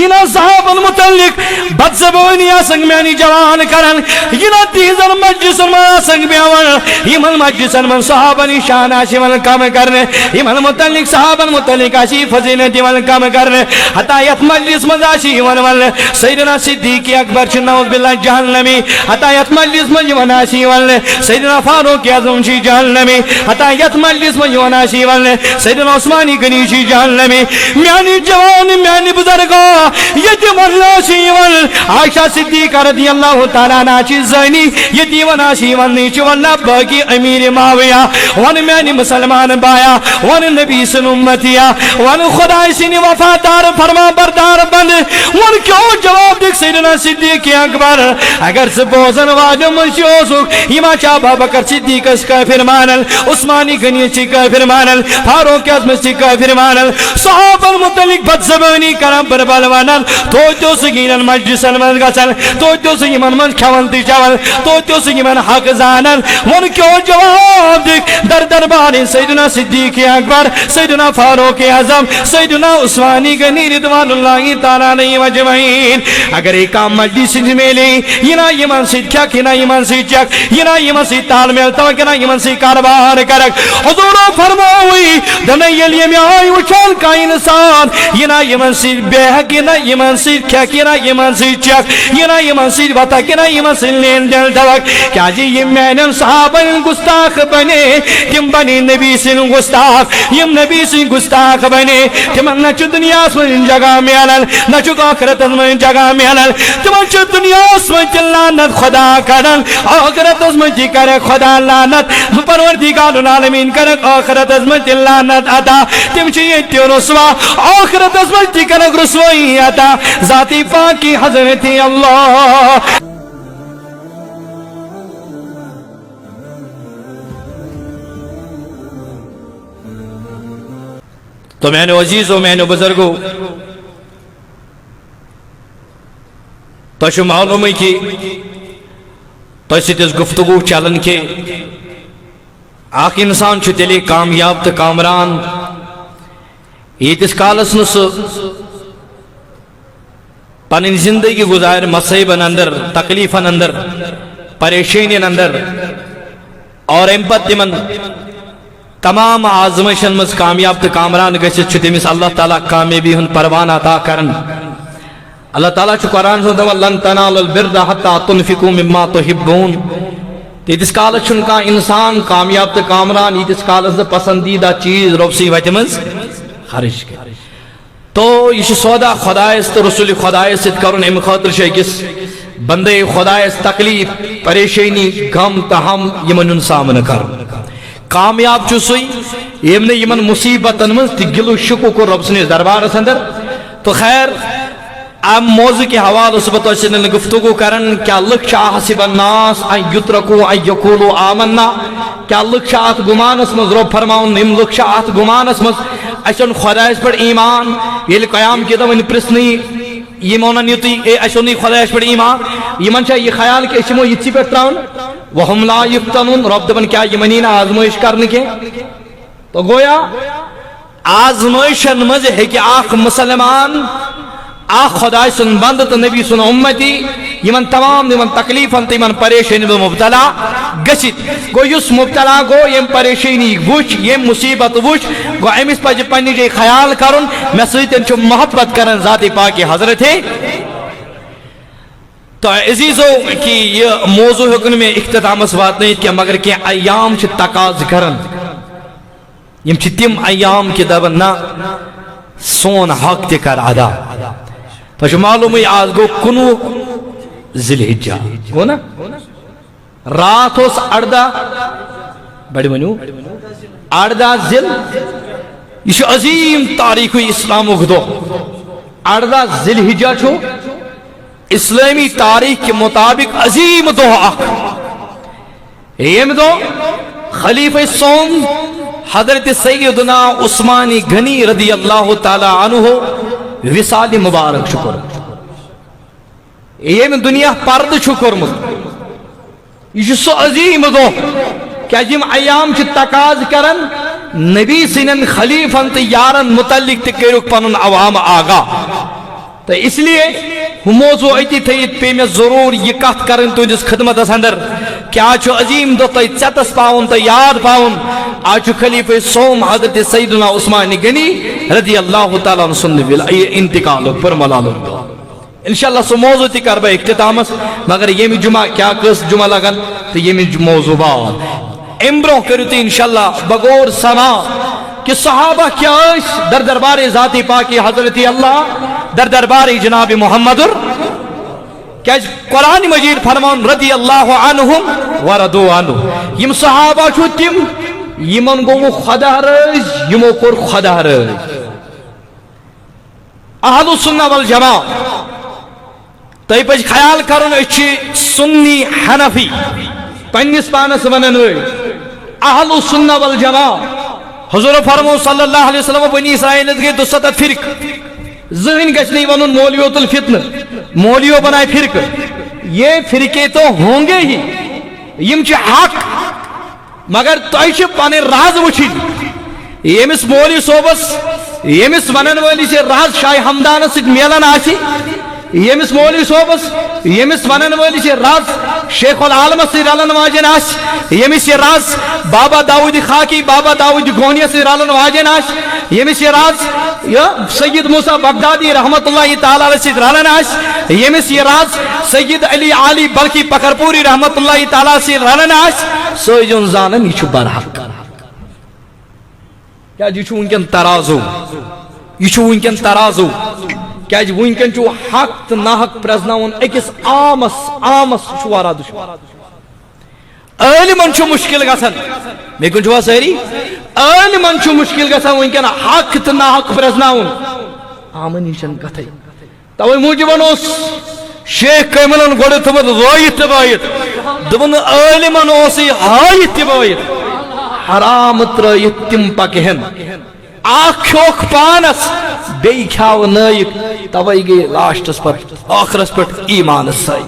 ینا صحابن متعلق بد زبانی آسنگ میانی جوان کرن ینا تیزن مجلسن من آسنگ بیاون یمن مجلسن من صحابنی شان آشی من کام کرنے یمن متعلق صحابن متعلق آشی فضیلتی من کام کرنے حتی یت مجلس من آشی من سیدنا صدیق اکبر چھ نعوذ باللہ جہنمی حتی یت مجلس من آشی سیدنا فاروق اعظم چھ جہنمی حتی یت مجلس من آشی سیدنا عثمانی غنی چھ جہنمی میانی جوان میانی بزرگا یتیم اللہ شیون عائشہ صدیقہ رضی اللہ تعالیٰ ناچی زینی یتیون آشیون نیچی واللہ باقی امیر معاویہ ون میانی مسلمان بایا ون نبی سن امتیا ون خدای سنی وفادار فرما بردار بند ون کیوں جواب دیکھ سیدنا صدیق اکبر اگر سے بوزن واجم منشیوسک ہما چاہ بابکر صدیق اس کافر مانل عثمانی غنی چی کافر مانل فاروق اعظم چی کافر مانل صحابہ متعلق بد زبانی کرم پر بلوانل تو سگینن مجلسن من گسل تو سگیمن من کھونتی چاول تو سگیمن حق زانل ون کیوں جواب دیکھ در دربار سیدنا صدیق اکبر سیدنا فاروق اعظم سیدنا عثمانی غنی رضوان اللہ تعالیٰ علیہ مجمعین اگر ایک عام مجلس میں لے ینا یمن سے کھک ینا یمن سے چک ینا یمن سے تال میلتا ینا یمن سے کاربار کرک حضور فرماوی دنیل یمی آئی وچال کا انسان ینا یمن سے بہک ینا یمن سے کھک ینا یمن سے چک ینا یمن سے بطک ینا یمن سے لین دل دوک کیا جی یہ مینن صحابہ گستاخ بنے تم بنی نبی سے گستاخ یم نبی سے گستاخ بنے تم نچ دنیا میں جگہ میلل نچ آخرت میں جگہ میلل تم چ دنیا میں لعنت خدا کرن آخرت میں جی کرے خدا لعنت پروردگار العالمین کرے آخرت میں لعنت عطا تم چ یہ رسوا آخرت میں جی کرے رسوائی عطا ذاتی پاک کی حضرت اللہ. تو میں نے عزیزوں میں نے بزرگوں تو معلوم ہے کہ تو اس گفتگو چلن کے اخ انسان تیلے کامیاب تو کامران یتس کالس نس پن زندگی گزار مصیبن اندر تکلیفن اندر پریشانین اندر اور ام پتہ تمن تمام آزمائشن مز کامیاب تو کامران گھت تمس اللہ تعالیٰ کامیابی ہند پروان عطا کرن. اللہ تعالیٰ قرآن لن تنالوا البر حتى تنفقوا مما تحبون. تیتس کالس چھن کان انسان کامیاب تو کامران یتس کالس پسندیدہ چیز رب سی وتہ مز خرچ کر. تو یہ سودا خدایس تو رسول خدایس ست کرن ام خاطر اکس بندے خدایس تکلیف پریشانی غم تہم یمن سامنے کر. کامیاب چوئی یمن یمن مصیبتن من گلو شکو کو رب سنس دربارس اندر. تو خیر ام موضوع کے حوالے سے بتو سن گفتگو کرن کیا لک حسب الناس ان یترکوا ان یقولوا آمنا کیا لک ات گمانس مز رب فرماون یم لک ات گمانس مز اچن خدایس پر ایمان یل قیام کی دون پرسنی یمون نیتی اے اشونی خدایس پر ایمان یمن چا یہ خیال کہ اسمو یتسی پر تراون وهم لا یفتنون رب دبن کیا یمنین آزمائش کرنے کے. تو گویا آزمائشن مز ہے کہ آخ مسلمان آخ خدای سن بند تو نبی سن امتی یمن تمام یمن تکلیفن یمن پریشانی مبتلا گشت گو یس مبتلا گو یم پریشانی وچ یم مصیبت وچ گو امس پج پنی جے خیال کرن میں سیتن چ محبت کرن ذات پاک حضرت ہے. تو عزیزو کہ یہ موضوع حکم میں اختتام اس بات نہیں کہ مگر کہ ایام چھ تقاض کرن یم چھ تم ایام کی دبن نا سون حق تے کر ادا. تو چھ معلوم ہے آج گو 19 ذی الحجہ گو نا رات اس 18 بڑی منو 18 ذل یہ عظیم تاریخ اسلام گدو 18 ذی الحجہ چھو اسلامی تاریخ کے مطابق عظیم دو اخ یم دو خلیفہ سوم حضرت سیدنا عثمانی غنی رضی اللہ تعالی عنہ وصال مبارک شکر یم دنیا پرد شکر یہ سو عظیم دو کیا جم ایام چھ تقاض کرن نبی سنن خلیفن تے یارن متعلق تے کرک پنن عوام آگاہ تو اس لیے موضوع اتی تھیت پہ میں ضرور یہ کت کرن تہندس خدمتس اندر کہ آج عظیم دو تہ ژتس پاؤن تو یاد پاؤن آج خلیفہ سوم حضرت سیدنا عثمان غنی رضی اللہ تعالیٰ عنہ سند انتقال پر ملال انشاءاللہ سو موضوع تی کر بہ اختتامس مگر یمی جمعہ کیا کس جمعہ لگن تو یمی موضوع بعد امبرو کرو تی انشاءاللہ بغور سما کہ صحابہ کیا در دربار ذاتی پاکی حضرت اللہ در دربار جناب محمد کیا قرآن مجید فرمان رضی اللہ عنہم وردو عنہ یم صحابہ چھو تم یمن گو خدا رج یمو کور خدا رج اہل السنہ والجماع تو پہ خیال کرن اچھی سنی حنفی پنس پانس ونن اہل السنہ والجماع حضور فرمو صلی اللہ علیہ وسلم بنی اسرائیل گئے 200 فرق ذہن گچنی ونن مولیوت الفتن مولیو بنائے فرق یہ فرقے تو ہوں گے ہی یم چھ حق مگر تہ چھ پانے راز وچھن یمس مولی صوبس یمس ونن والی سے راز شاہ ہمدان سۭتۍ میلان آسی یمس مولوی صوبس یمس ونن والی سے راز شیخ العالم سے رلن واجن آس یمس یہ راز بابا داؤد خاکی بابا داؤد گونیا سے رلن واجن آس یمس یہ راز سید موسیٰ بغدادی رحمت اللہ تعالیٰ علیہ سے رلن آس یمس یہ راز سید علی علی بلکی پکرپوری رحمت اللہ تعالیٰ سے رلن آس سوجن زانن یہ چھو برحق کیا یہ چھو انکن ترازو یہ چھو انکن ترازو کیا جی ونکن چھو حق تو ناحق پرزناون اکس آمس چھوارا دشوار علمن چھو مشکل گسن میکن چھوا سہری علمن چھو مشکل گسن ونکن حق تو ناحق پرزناون آمن ہیشن کتھائی توی موجبن اس شیخ کیملن گوڑے تمہت رویت تبایت دبن علمن اسی ہایت تبایت حرام ترایت تم پاکہن آکھوک پانس بی کھاو نائک توائی گئی لاشتس پر آخرس پر ایمان سائی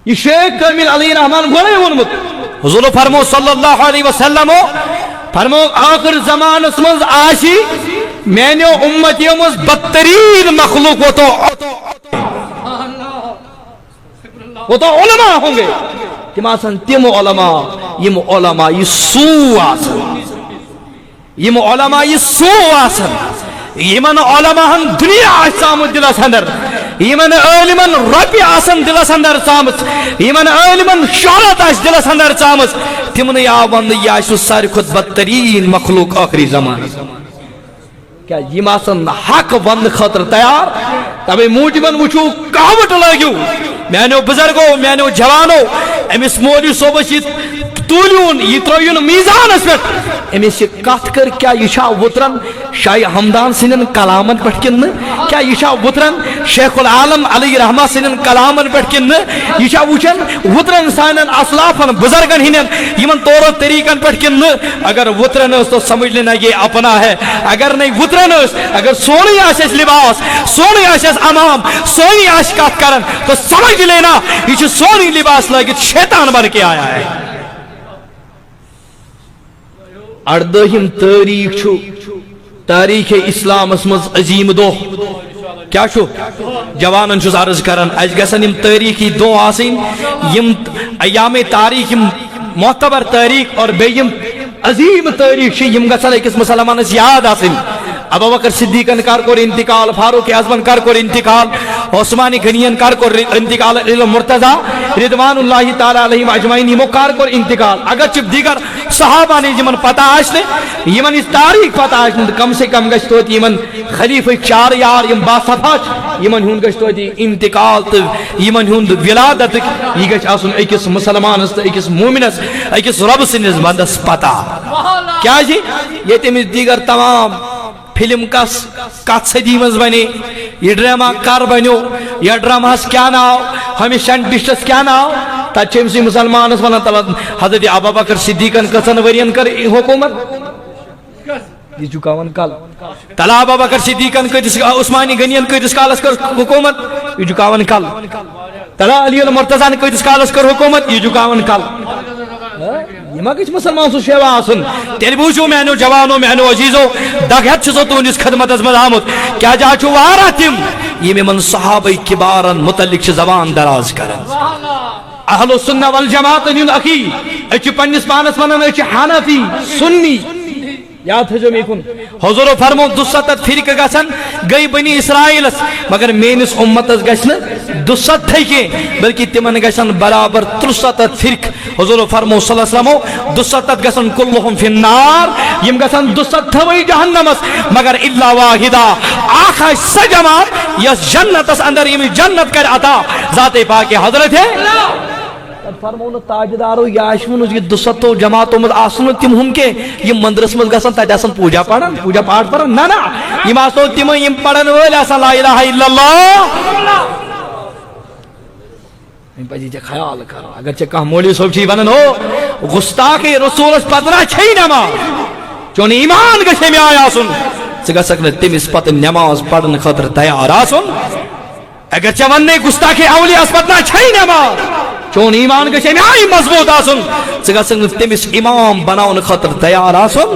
یہ شیخ کامل علی رحمان گوڑے ونمت حضور فرمو صلی اللہ علیہ وسلم فرمو آخر زمان اسمز آشی میں نے امتی امز بدترین مخلوق وہ تو علماء ہوں گے تم آسن تم علماء یم علماء یہ سو آسن یم علماء یہ سو آسن یمن علماء دنیا آسام دلس اندر یمن علمن ربی آسن دلس اندر سامس یمن علمن شہرت آس دلس اندر سامس تمن آون یہ آسو ساری خود بدترین مخلوق آخری زمان کیا یم آسن حق ون خاطر تیار تبھی موجبن وچو کاوٹ لگیو میانو بزرگو میانو جوانو امس مولی صوبس تولیون یہ ترویون میزان اس پر امیس یہ کات کر کیا یہ شاہ وطرن شاہ حمدان سنن کلامن پڑھ کن کیا یہ شاہ وطرن شیخ العالم علی رحمہ سنن کلامن پڑھ کن یہ شاہ وچن وطرن سانن اصلافن بزرگن ہنن یمن طور و طریقن پڑھ کن اگر وطرن اس تو سمجھ لینا یہ اپنا ہے اگر نہیں وطرن اس اگر سونی آشیس لباس سونی آشیس امام سونی آش کات کرن تو سمجھ لینا یہ سونی لباس لگت شیطان بن کے آیا ہے اردہم تاریخ چھو تاریخ اسلام اسمز عظیم دو کیا چھو جوانن چھو عرض کرن اج گسن یم تاریخی دو آسین یم ایام تاریخ یم معتبر تاریخ اور بیم عظیم تاریخ چھ یم گسن ایکس مسلمان اس یاد آسین ابو بکر صدیقن کار کور انتقال فاروق اعظمن کار کور انتقال عثمان غنیین کار کور انتقال مرتضی رضوان اللہ تعالی علیہم اجمعین یمو کار کور انتقال اگرچہ دیگر صحابہ نے جمن پتہ آشنے یمن اس تاریخ پتہ آشنے کم سے کم گشتوتی یمن خلیفہ چار یار یم باصفاچ یمن ہون گشتوتی انتقال تو یمن ہون ولادت یہ گش آسن ایکس مسلمان است ایکس مومن است ایکس رب سنس بندس پتہ کیا جی یہ تمس دیگر تمام فلم کس کت صدی مز بنے یہ ڈراما کر بنو یہ ڈراما کیا ناو ہمیں سائنٹسٹس کیا ناو تچ امسی مسلمان ونان تلا حضرت ابوبکر صدیقن کسن ورین کر حکومت یہ جکاون کال تلا ابوبکر صدیقن کتس عثمان غنیین کتس کالس کر حکومت یہ جکاون کال تلا علی المرتضی کتس کالس کر حکومت یہ جکاون کال یہ ما گژھِ مسلمان سُنٛد شیوا آسُن تیٚلہِ بوٗزِو میانیو جوانو میانیو عزیٖزو دگہت چھُ سو تُہنٛدِس خدمتس منٛز آمُت کیٛاہ جایہِ چھُ واراہ تِم یِم یِمن صحابہ کِبارن متعلق چھِ زبان دراز کران اہل السنہ والجماعت ہُنٛد عقیٖد أسۍ چھِ پننِس پانس ونان أسۍ چھِ حنفی سنی یاد تھٲیزیو مےٚ کُن حضورو فرمو 270 فرقہٕ گژھن گٔے بنی اسرائیلس مگر میٲنِس اُمتس گژھِ نہٕ 270 کینٛہہ بلکہ تِمن گژھن برابر 73 فرقہٕ حضورو فرمو صلی اللہ علیہ وسلمو 270 گژھن کلہم فی النار یم گژھن 270 جہنمس مگر الا واحدہ اکھ آسہِ سۄ جماعت یس جنتس اندر ییٚمِس جنت کرِ عطا ذاتِ پاکِ حضرت فرمو نہ تاجدارو یا آشمن یہ 270 جماعتوں میں آسن تم ہم کے یہ مندرس مز گژھن تتہ آسن پوجا پاٹ پڑھن نہ یم آسو تم یم پڑھن ول آسن لا الہ الا اللہ پزی ژےٚ خیال کرو اگر ژےٚ کانٛہہ مولوی صٲب چھی ونان ہو گستاخ رسولس پتہ چھے نماز چون ایمان گژھِ امہِ آیہِ آسُن ژٕ گژھکھ نہٕ تٔمِس پتہٕ نماز پرنہٕ خٲطرٕ تیار آسُن اگر ژےٚ وننے گستاخ اولیاس پتہ چھے نماز چون ایمان گژھِ امہِ آیہِ مضبوط آسُن ژٕ گژھکھ نہٕ تٔمِس امام بناونہٕ خٲطرٕ تیار آسُن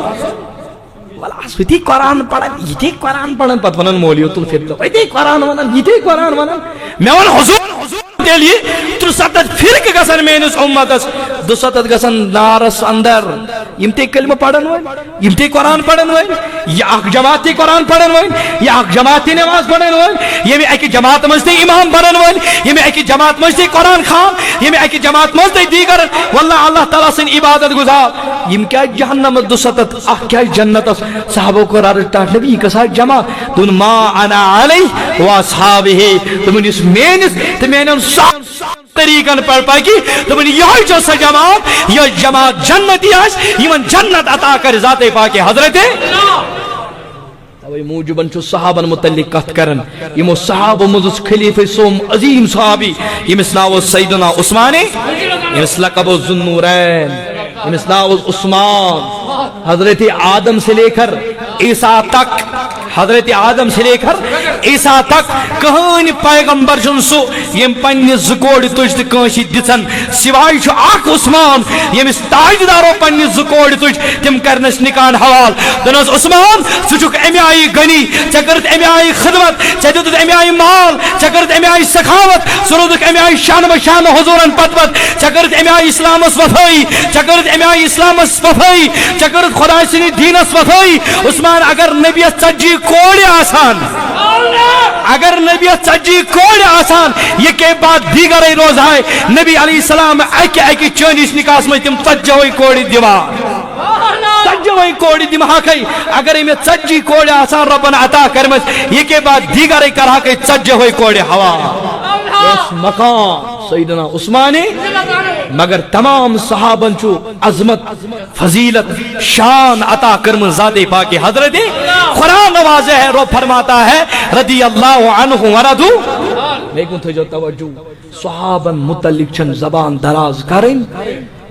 یِتھٕے قرآن پران یِتھٕے قرآن پران پتہٕ ونان مولوی تُل فِرقہٕ یِتھٕے قرآن ونان یِتھٕے قرآن ونان مےٚ ووٚن حضور تیٚلہِ 73 فرقہٕ گژھن میٲنِس اُمتس 270 گژھن نارس اندر یم تے کلمہ پڑھن وٲلۍ یم تے قرآن پڑھن وٲلۍ یہ اکھ جماعت تے قرآن پڑھن وٲلۍ یہ اکھ جماعت تے نماز پڑھن وٲلۍ ییٚمہِ اکہِ جماعت منٛز تے امام بنن وٲلۍ ییٚمہِ اکہِ جماعت منٛز تے قرآن خوان ییٚمہِ اکہِ جماعت منٛز تے دیگر واللہ اللہ تعالیٰ سٕنٛدۍ عبادت گزار یم کیٛازِ جہنمس 270 اکھ کیٛازِ جنتس صحابو کوٚر عرض ٹاٹھ نبی یہِ کۄس آسہِ جماعت دوٚپُن ما انا علیہ واصحابہ دوٚپُن یُس میٲنِس تہٕ میانٮ۪ن طریقن پر پکی دوٚپُن یہے چھِ سۄ جماعت یۄس جماعت جنتی آسہِ یمن جنت عطا کر ذاتِ پاکِ حضرت توے موجوبن چھُ صحابن متعلق کتھ کران یمو صحابو منٛز خلیفہ سوم عظیم صحابی ییٚمِس ناو اوس سیدنا عثمان ییٚمِس لقب اوس ذوالنورین ییٚمِس ناو اوس عثمان حضرت آدم سے لے کر عیسیٰ تک حضرت آدم سے لے کر عیسیٰ تک کہانی پیغمبر چھُنہٕ سُہ ییٚمۍ پننہِ زٕ کورِ تُج تہٕ کٲنٛسہِ دِژن سوائے چھُ اکھ عثمان ییٚمِس تاجدارو پننہِ زٕ کورِ تُج تِم کرنس نکاح حوال دپنس عثمان ژٕ چھُکھ امہِ آیہِ غنی ژےٚ کٔرٕتھ امہِ آیہِ خدمت ژےٚ دِتُتھ امہِ آیہِ مال ژےٚ کٔرٕتھ امہِ آیہِ سخاوت ژٕ روٗدُکھ امہِ آیہِ شانہٕ بشانہٕ حضوٗرن پتہٕ ژےٚ کٔرٕتھ امہِ آیہِ اسلامس وفٲیی ژےٚ کٔرٕتھ امہِ آیہِ اسلامس وفٲیی ژےٚ کٔرٕتھ خۄداے سٕنٛدِس دیٖنس وفٲیی عثمان اگر نبیس 40 کورِ آسان اگر نبیس 40 کورِ آسان یہ کے بعد دیگرے روز آئے نبی علیہ السلام اکہ چٲنِس نکاحس منٛز تِم 40 کورِ دِوان 40 کورِ دِمہاکھے اگر أمۍ 40 کورِ آسان رۄبن عطا کٔرمٕژ یہ کے بعد دیگرے کرہاکھے 40 کورِ حوال مقام سیدنا عثمانی مگر تمام صحابن چھُ عظمت فضیلت شان عطا کٔرمٕژ ذاتِ پاکِ حضرت قرآن واضح ہے رب فرماتا ہے رضی اللہ عنہ ورضو لیکن تھجو توجہ صحابن متعلق چھن زبان دراز کریں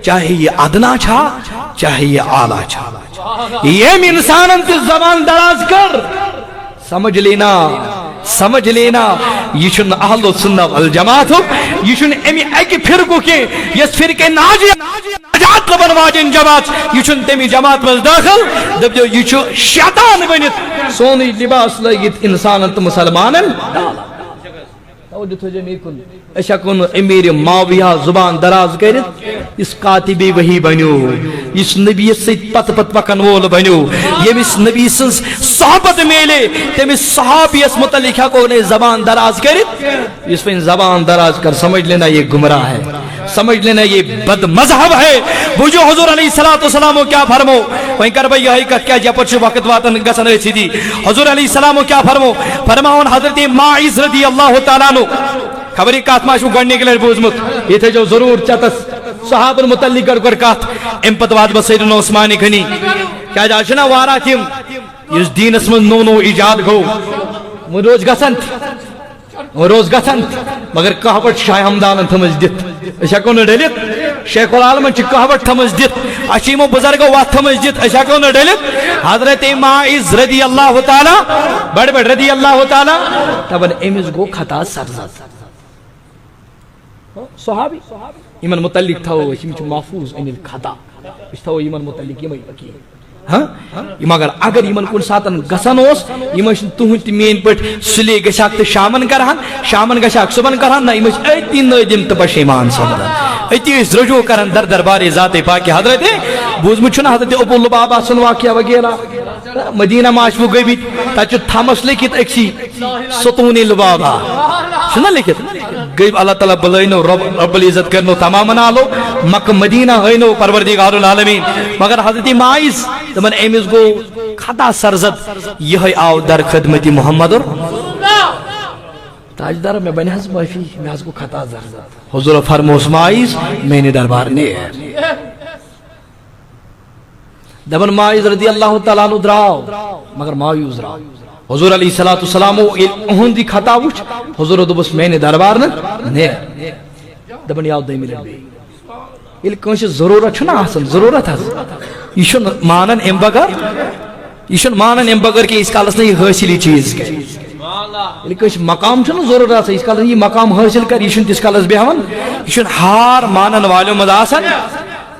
چاہے یہ ادنا چھا چاہے یہ اعلیٰ چھا یہ انسانن تی زبان دراز کر سمجھ لینا یہ چھن اہل السنہ والجماعت یہ چھن امی ایک فرقو کے یس فرقے ناجات لبن واجن جماعت یہ چھن تمی جماعت میں داخل دبجو یہ چھو شیطان بنت سونی لباس لگت انسان تو مسلمانن توجہ تھو جمی کن ایسا کن امیر معاویہ زبان دراز کرت اس کاتبی وہی بنیو اس نبی سے پت پکن وول بنیو یہ اس نبی سنس صحبت میلے تم اس صحابی اس متعلقہ کو نے زبان دراز کرت اس پہ زبان دراز کر سمجھ لینا یہ گمراہ ہے سمجھ لینا یہ بد مذہب ہے بوجھو حضور علیہ السلام کیا فرمو وہیں کر بھئی یہی کہت کیا جب پچھ وقت واتن گسن رسی دی حضور علیہ السلام کیا فرماؤن حضرت ماعز رضی اللہ تعالیٰ عنہ خبری کات ماشو گڑنے کے لئے بوزمت یہ تھے جو ضرور چتس صحابر متعلق کر کات امپت واد بسیدن عثمانی گھنی کیا جاشنا وارا تیم اس دین اسم نو ایجاد گو روز گسنت مگر کہوٹ شاہ حمدان تھمز دت اشاکو نہ ڈلت شیخ العالم چھ کہوٹ تھمز دت اشیمو بزرگو وات تھمز دت اشاکو نہ ڈلت حضرت ماعز رضی اللہ تعالی بڑ رضی اللہ تعالی تبن امز گو خطا سرزد صحابی ایمن متعلق تھا وہ محفوظ ان الخطا تھو یمن متعلق یمے وکیل مگر اگر یمن کن ساتن گسان تہد مین پہ سلی گھاک تو شامن کران شامن گھاک صبح کران نا اتی نادم تو پشیمان سپدان اتی رجوع کران در دربار ذات پاک حضرت بوزمت حضرت ابو لبابہ سن واقعہ وغیرہ مدینہ معاشو گئی تک تھمس لکھت اکسی ستون لبابہ چھنا لکھت گئی اللہ تعالیٰ بلائنو رب العزت کرنو تمام آلو مکہ مدینہ ہینو پروردگار العالمین مگر حضرت مائز دمن امس گو خطا سرزد یہ آو در خدمت محمد تاجدار میں بنی حض معافی میں حض کو خطا سرزد حضور فرموس مائز میں نے دربار نے دمن مائز رضی اللہ تعالیٰ عنہ دراو مگر مایوز راو حضور علیہ السلام اہن دی خطا وچ حضور دبس میں نے دربار نے دبن یاو دے ملن بے یہ کنش ضرورت چھنا آسن ضرورت ہے یہ شن مانن ام بغیر کہ اس کالس نے یہ حاصلی چیز کر یہ کنش مقام چھنا ضرورت ہے اس کالس یہ مقام حاصل کر یہ شن تس کالس بیہون یہ شن ہار مانن والوں مز آسن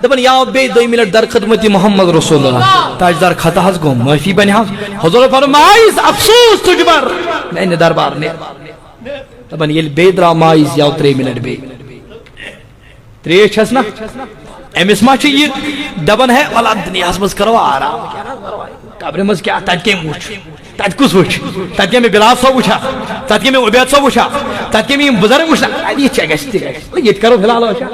دبن یاو بے 2 منٹ در خدمت محمد رسول اللہ تاجدار خطا حض گو معافی بنی حض حضور فرمائز افسوس تجھ پر میں نے دربار نے دبن یہ بے درا مائز یاو 3 منٹ بے 3 چھس نا امس ما یہ دبن ہے والا دنیا مز کرو آرام قبر مز کیا تت کے وچ تت کس وچ تت کے میں بلال صاحب وچھا تت کے میں عبید صاحب وچھا تت کے میں بزرگ وچھا یہ چگس یہ کرو فی الحال وچھا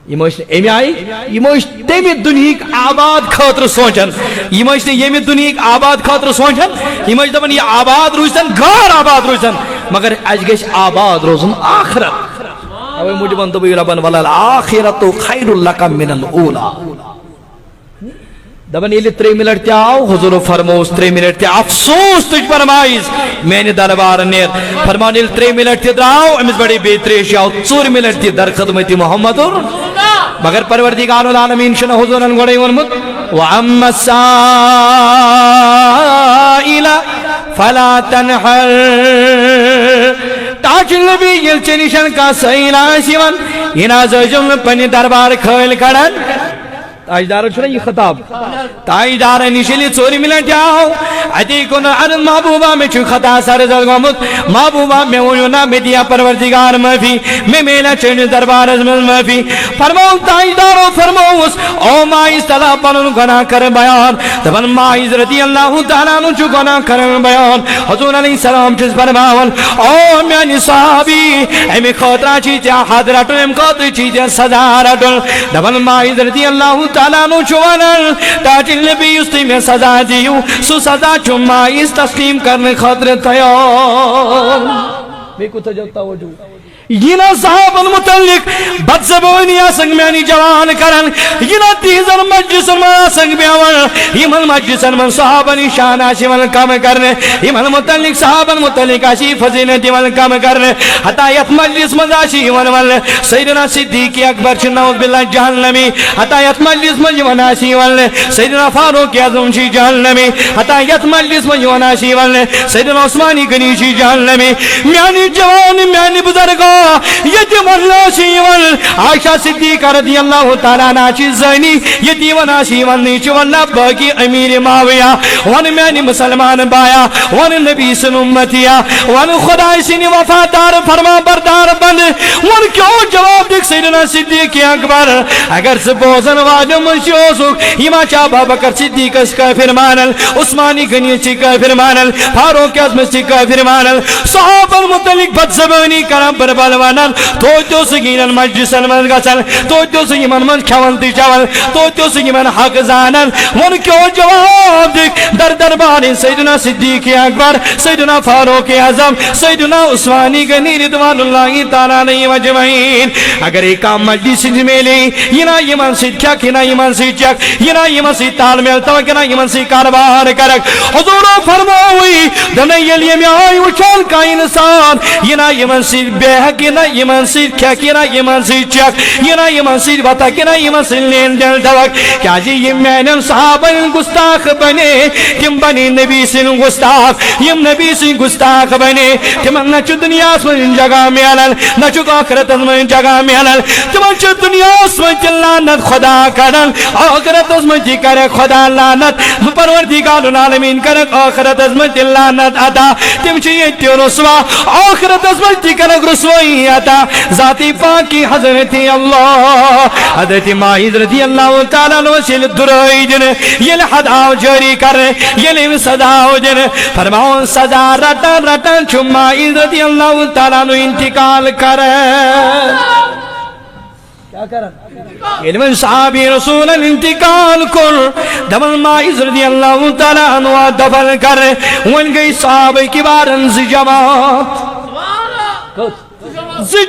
امی آئی یہ تمہ دنیا آباد خاطر سوچان یہ دنیا آباد خاطر سوچان یہ دپان یہ آباد روزن گھر آباد روزن مگر اس گژھِ آباد روزن آخرت اوے موجبن دبی ربن ولل آخرت خیر لک من الاولا دپان ییٚلہِ 3 منٹ آو حضور فرموس 3 منٹ افسوس تجھ پر مائز میں نے دربار نیر فرمان ییٚلہِ 3 منٹ دراو امس بڑی بے 3 آو 4 منٹ در خدمت محمد مگر پروردگار العالمین شنہ حضورن گوڑے ونمت وَعَمَّ السَّائِلَ فَلَا تَنْحَرْ تاج نبی یل چنشن کا سائل آسیون اناز جمل پنی دربار کھل کڑن تاجدار چھنا یہ خطاب تاجدار نشلی 4 منٹ آو ادی کن عرض محبوبہ میں چھو خطا سر زلگمت محبوبہ میں ویونا میں دیا پروردگار معافی میں میلا چن دربار ازمل معافی فرماؤں تاجدارو فرماؤس او مائز تلا پنن گناہ کر بیان دبن مائز رضی اللہ تعالیٰ نو چھو گناہ کر بیان حضور علیہ السلام چیز فرماؤن او میانی صحابی امی خطرہ چیزیا حضرتو ام خطر چیزیا سزا رٹل دبن مائز رضی اللہ تعالیٰ نو چوانل تاج نبی استی میں سزا دیو سو سزا چو مائز تسلیم کرنے خاطر تیار میں کو تجلتا وجود یہ نا صحاب المتعلق بد زبانی آسنگ میانی جوان کرن یہ نا تیزر مجلسن من آسنگ بیاون یہ من مجلسن من صحابانی شان آشی من کام کرنے یہ من متعلق صحابن متعلق آشی فضیلتی من کام کرنے حتی یت مجلس من آشی من سیدنا صدیق اکبر چناؤد باللہ جہنمی حتی یت مجلس من آشی سیدنا فاروق اعظم چی جہنمی حتی یت مجلس من آشی سیدنا عثمانی گنی چی جہنمی میانی جوان میانی بزرگا یتیم اللہ شیون عائشہ صدیقہ رضی اللہ تعالیٰ ناچی زینی یتیون آشیون نیچی ونہ باقی امیر معاویہ ون میانی مسلمان بایا ون نبی سن امتیا ون خدای سنی وفادار فرما بردار بند ون کیوں جواب دیکھ سیدنا صدیق اکبر اگر سے بوزن واجم منشیوسک ہما چاہ بابکر صدیق اس کا فرمانل عثمانی گنی چی کا فرمانل فاروق اعظم چی کا فرمانل صحابہ المتعلق بد زبانی کرم پر بالوانن تو سگینن مجلسن من گسن تو سگین من کھون تی چون تو سگین حق زانن ون کیوں جواب دیکھ در دربار سیدنا صدیق اکبر سیدنا فاروق اعظم سیدنا عثمانی گنی رضوان اللہ تعالیٰ علیہ مجمعین اگر ایک کام مجلس میں لے یہ نا یہ من سی چک یہ نا یہ من سی چک یہ نا یہ من سی تال ملتا کہ نا یہ من سی کاربار کرک حضور فرماوی دنیا لیے میں آئی وچال کا انسان یہ نا یہ من سی بے حق حقینا یمن سی کھینا یمن سی چک ینا یمن سی وتکنا یمن سی لین دل دوک کیا جی یم میانن صحابن گستاخ بنے تم بنی نبی سن گستاخ یم نبی سن گستاخ بنے تمن نہ دنیا من جگہ میلن نہ آخرت من جگہ میلن تمن دنیا من لعنت خدا کرن آخرت من کرے خدا لعنت پروردگار العالمین کرے آخرت من لعنت عطا تم یہ رسوا آخرت من کرے رسوائی عطا ذاتی پاک کی حضرت اللہ حضرت ماعز رضی اللہ تعالیٰ عنہ سے درائی دن یہ حدا جاری کر یہ صدا دن فرماؤں سزا رٹن رٹن چھو ماعز رضی اللہ تعالیٰ عنہ انتقال کر کیا کرن علم صحابی رسول انتقال کر دبل ماعز رضی اللہ تعالیٰ عنہ دفن کر ون گئی صحابہ کی بارن سی جماعت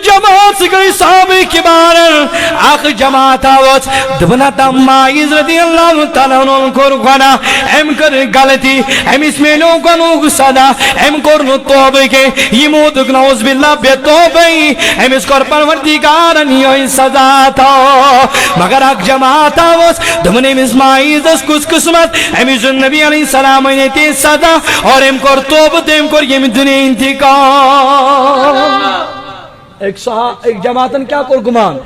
جماعت گئی صحابہ کی بارن آخ جماعت آوت دبنا تا ماعز رضی اللہ تعالیٰ عنہ کر گنا ام کر غلطی ام اس میں لوگوں کو صدا ام کر توبہ کے یہ موت نعوذ باللہ بے توبہ ام اس کر پروردگار یہ سزا تھا مگر آخ جماعت آوت دبنا ام اس ماعز اس کس قسمت ام اس نبی علیہ السلام نے تی سزا اور ام کر توبہ ام کر یہ دنیا انتقام ایک جماعتن کیا کر گمان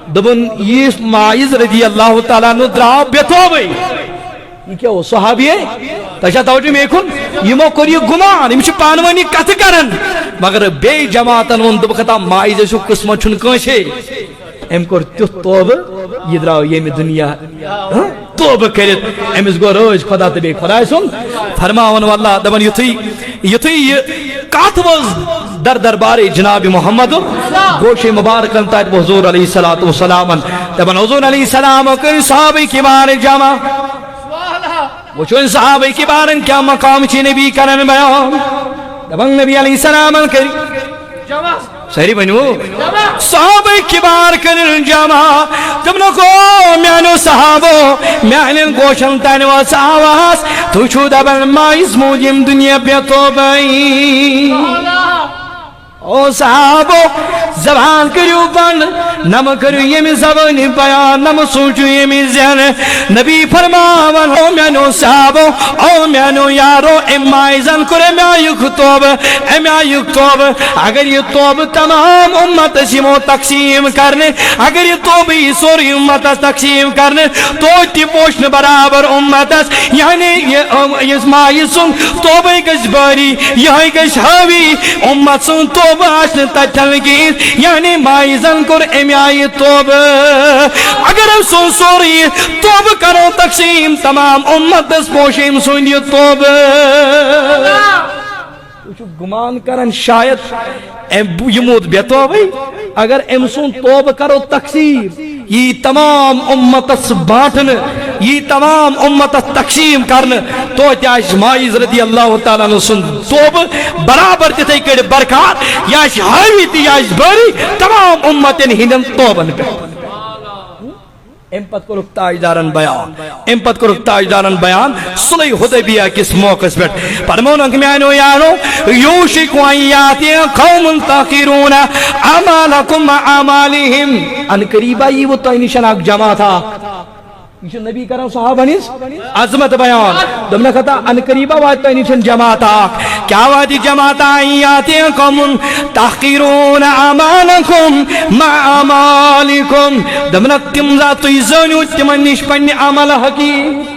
دبن یہ ماعز رضی اللہ تعالیٰ عنہ درا بیتو بھئی یہ کیا ہو صحابی ہے تشا توجہ میں کن یہ مو کر یہ گمان یہ پانوانی کت کرن مگر بے جماعتن ون دبکتا ماعز سو قسمت چھن کنشے ام کر تیت توبہ یہ دراو یہ دنیا توبہ کرت امس گو روز خدا تبی خدا سن فرماون واللہ دبن یتھی کات وز در دربار جناب محمد گوش مبارکن تایت حضور علیہ السلام دبن حضور علیہ السلام کر صحابہ کی بار جمع وہ چون صحابہ کی بارن کیا مقام چی نبی کرن بیان دبن نبی علیہ السلام کر سہری بنو صحابہ کبار کرن جمع تم نکو میانو صحابو میانن گوشن تنو ساواس تو چھو دبن ماعز موجم دنیا پہ توبائی او صحابو زبان کریو بند نم کریو یہ زبان بیان نم سوچو یہ ذہن نبی فرماون او میانو صحابو او میانو یارو ماعزن کرے میایک توب میایک توب اگر یہ توب تمام امت سیمو تقسیم کرنے اگر یہ توب ہی سوری امت تقسیم کرنے تو تی پوشن برابر امت یعنی یہ ماعز سن توب گش باری یہ گش حوی امت سن توب آشن تجھلگیز یعنی ماعزن کر امیائی توب اگر ہم سن سوری توب کرو تقسیم تمام امت دس پوشیم سن یہ توب گمان کرن شاید یہ موت بیتو بھئی اگر ام سن توب کرو تقسیم یہ تمام امت بانٹن یہ تمام امت تقسیم کرن تو تیاش ماعز رضی اللہ تعالیٰ عنہ سن توب برابر تیتے کڑ برکات یاش حاوی تیاش بری تمام امتن ہندن توبن پہ امپت کو تاجدارن بیان امپت کو تاجدارن بیان صلح حدیبیہ کس موقع پر فرمونک میانو یارو یوشک ویاتی قوم تاخرون اعمالکم اعمالہم ان قریبا یہ وہ تینشن اک جمع تھا یہ نبی کرم صحابہ نیس عظمت بیان دمنا کہتا ان قریبا وات تینشن جمع تھا کیا وادی جمع تھا یاتی قوم تاخرون اعمالکم مع اعمالکم دمنا تم ذات زنو تمن نش پنی عمل حقیق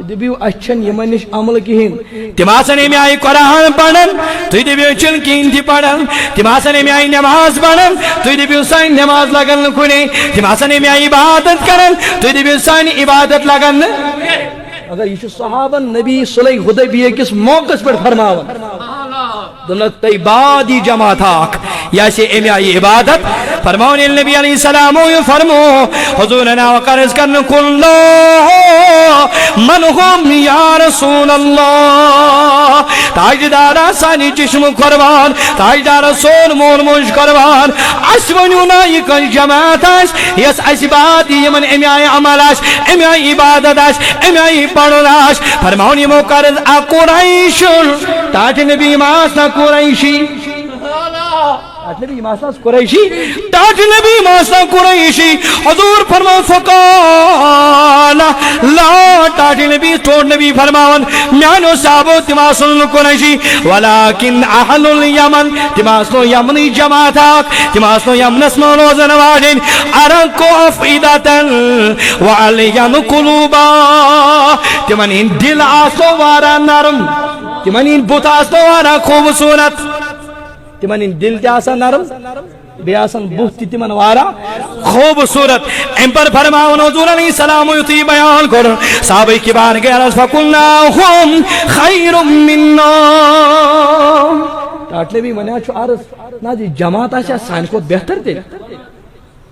دبیو اچھن یمن نش عمل کہین تماسن میں آئی قرآن پڑھن تو دبیو چن کین تھی پڑھن تماسن میں آئی نماز پڑھن تو دبیو سائن نماز لگن کھنے تماسن میں آئی عبادت کرن تو دبیو سائن عبادت لگن اگر یہ صحابہ نبی صلح حدیبیہ کس موقع پر فرماون دنت عبادی جمع تھاک یا سے امی آئی عبادت فرماؤن النبی علیہ السلام فرمو حضورنا وقرز کرن کلو من ہم یا رسول اللہ تاجدارا سانی چشم قربان تاجدارا سون مول مش قربان اسونیونا یکن جماعت آش یس اسبادی یمن امی آئی عمل آش امی آئی عبادت آش امی آئی پڑھن آش فرماؤن مقرز اقرائش تاج نبی ماسنا قرائشی ٹاٹ نبی ماسنا قریشی ٹاٹ نبی ماسنا قریشی حضور فرمان فقال لا ٹاٹ نبی ٹوٹ نبی فرمان میانو صحابو تماسن قریشی ولیکن اہل الیمن تماسنو یمنی جماعتاک تماسنو یمنس منوزن واجن ارکو افیدتا وعلین قلوبا تمن ان دل آسو وارا نرم تمن ان بوت آسو وارا خوبصورت تمن ان دل جاسا نرم بیاسن بوت تمن وارا خوبصورت ام پر فرماؤن حضور علیہ السلام یتی بیان کر صحابہ کبار کے عرض فقلنا هم خیر مننا ٹاٹلے بھی منیا چھو عرض نا جی جماعت آشا سائن کو بہتر دے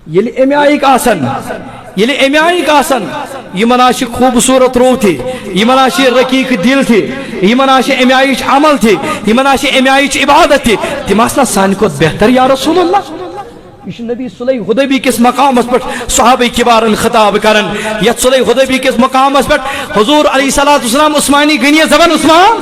یلی امی آئی کا آسن یلی امی آئی کا آسن یہ مناشی خوبصورت روح تھی یہ مناشی رقیق دل تھی یہ مناشی امی آئیچ عمل تھی یہ مناشی امی آئیچ عبادت تھی تماسنا سانی کو بہتر یا رسول اللہ یہ نبی صلی حدیبی کس مقام اس پر صحابہ کبار خطاب کرن یا صلی حدیبی کس مقام اس پر حضور علیہ السلام عثمانی گنی زبان عثمان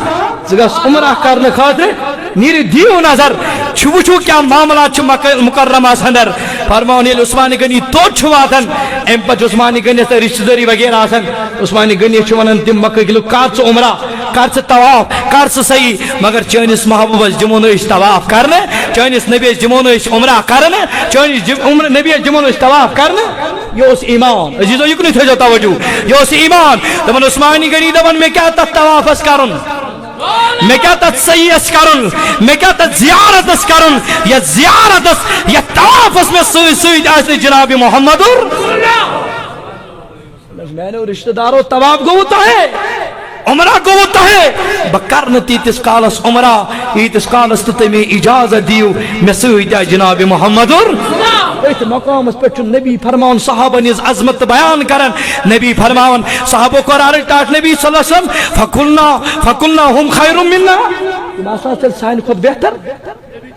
زگاس عمرہ کرنے خاطر نیری دیو نظر چھو چھو کیا معاملات چھو مکرمہ سندر فرماؤن یہ عثمانی گنی تو چھواتن ام پچ عثمانی گنی سے رشتہ داری وغیرہ آسن عثمانی گنی چھوانن تم مکہ گلو کارچ عمرہ کارچ طواف کارچ صحیح مگر چینس محبوب جمونوش طواف کرنے چینس نبی جمونوش عمرہ کرنے چینس نبی جمونوش طواف کرنے یہ اس ایمان عزیزو یکنی تھے جو توجہ یہ اس ایمان دمن عثمانی گنی دمن میں کیا تت طواف اس کرن میں کیا تت صحیح اس کرن میں کیا تت زیارت اس کرن یا زیارت اس یا طواف اس میں سوئی آسنی جناب محمد میں نے رشتہ داروں طواف کو ہوتا ہے عمرہ کو ہوتا ہے بکرنتی تس کالس عمرہ تس کالس تمی اجازت دیو میں سوئی جناب محمد ایت مقام اس پر نبی فرماؤن صحابہ نیز عظمت بیان کرن نبی فرماؤن صحابہ کو رارے ٹاٹ نبی صلی اللہ علیہ وسلم فقلنا ہم خیر مننا تماسا چل سائن خود بہتر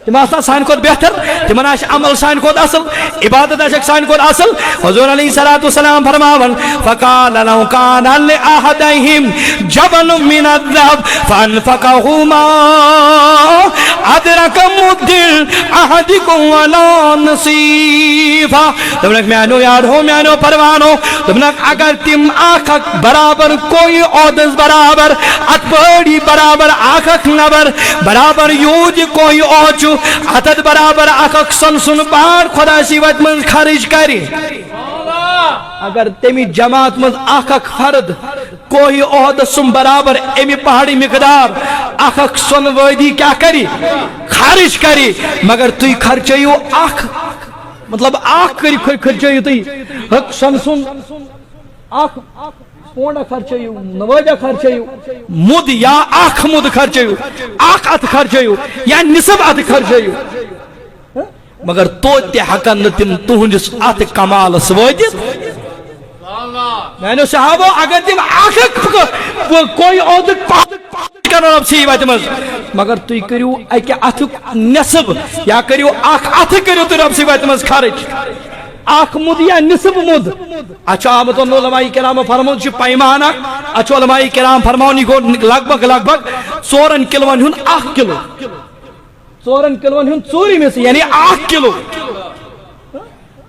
تماسا سائن خود بہتر تمناش عمل سائن خود اصل عبادت اشک سائن خود اصل حضور علیہ السلام فرماؤن فقال لو کان لأحدہم جبل من الذهب فانفقهما ادرک مدل احدکم ولا نصیفا تمنک میانو یاد ہو میانو پروانو تمنک اگر تم آخک برابر کوئی عودز برابر اتبڑی برابر آخک نبر برابر یوج کوئی اوچو اتد برابر آخک سن پار خدا سیوت من خرج کری اگر تمی جماعت من آخک فرد کوئی عہد سن برابر امی پہاڑی مقدار آخک سن ویدی کیا کری خارج کری مگر توی خرچیو آخ مطلب آخ کری خرچیو توی حق سن آخ پونڈا خرچیو نواجہ خرچیو مد یا آخ مد خرچیو آخ ات خرچیو یا نصب ات خرچیو مگر تو تی حقن تم تہنجس ات کمال سوادت میں نے صحابہ اگر تم آخر کوئی عہدت پاک کرو رب سی بات مگر تو کریو ایک اتھک نصب یا کریو آخ اتھ کریو تو رب سی بات خارج آخ مد یا نصب مد اچھا آمدن علماء کرام فرمون چھ پیمانہ اچھا علماء کرام فرمونی کو لگ بھگ 4 کلون ہن 8 کلو 4 کلون ہن چوری میں سے یعنی 8 کلو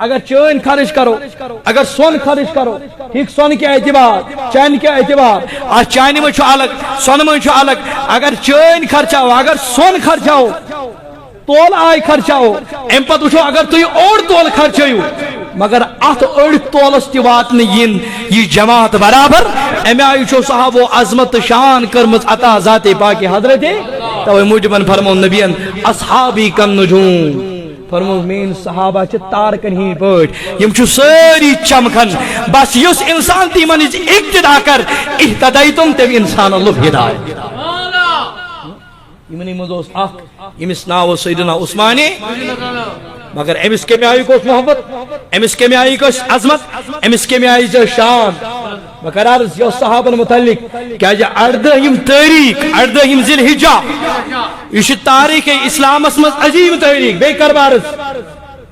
اگر چین خرچ کرو اگر سون خرچ کرو ٹھیک سون کے اعتبار چین کے اعتبار آج چین میں چھو الگ سون میں چھو الگ اگر چین خرچاو اگر سون خرچاو تول آئی خرچاو ام پت وچھو اگر تو اور تول خرچایو مگر ات اڑ تولس تیوات نین یہ جماعت برابر امی آئی چھو صحابو عظمت شان کرمز عطا ذات پاک حضرت تو موجبن فرمون نبیان اصحابی کن نجوم فرمون مین صحابہ چھ تارکن ہی پوٹ یم چھو ساری چمکن بس یس انسان تی منیز اقتدا کر احتدائیتم تم انسان اللہ ہدایت یمنی مزوس اخ یمس ناو سیدنا عثمانی مگر امس کے میں آئی کو محبت امس کے میں آئی کو عظمت امس کے میں آئی جو شان مگر عرض یہ صحابہ متعلق کیا جا اردہم تاریخ اردہم ذی الحجہ یہ تاریخ اسلام اسمت عظیم تاریخ بے کربارس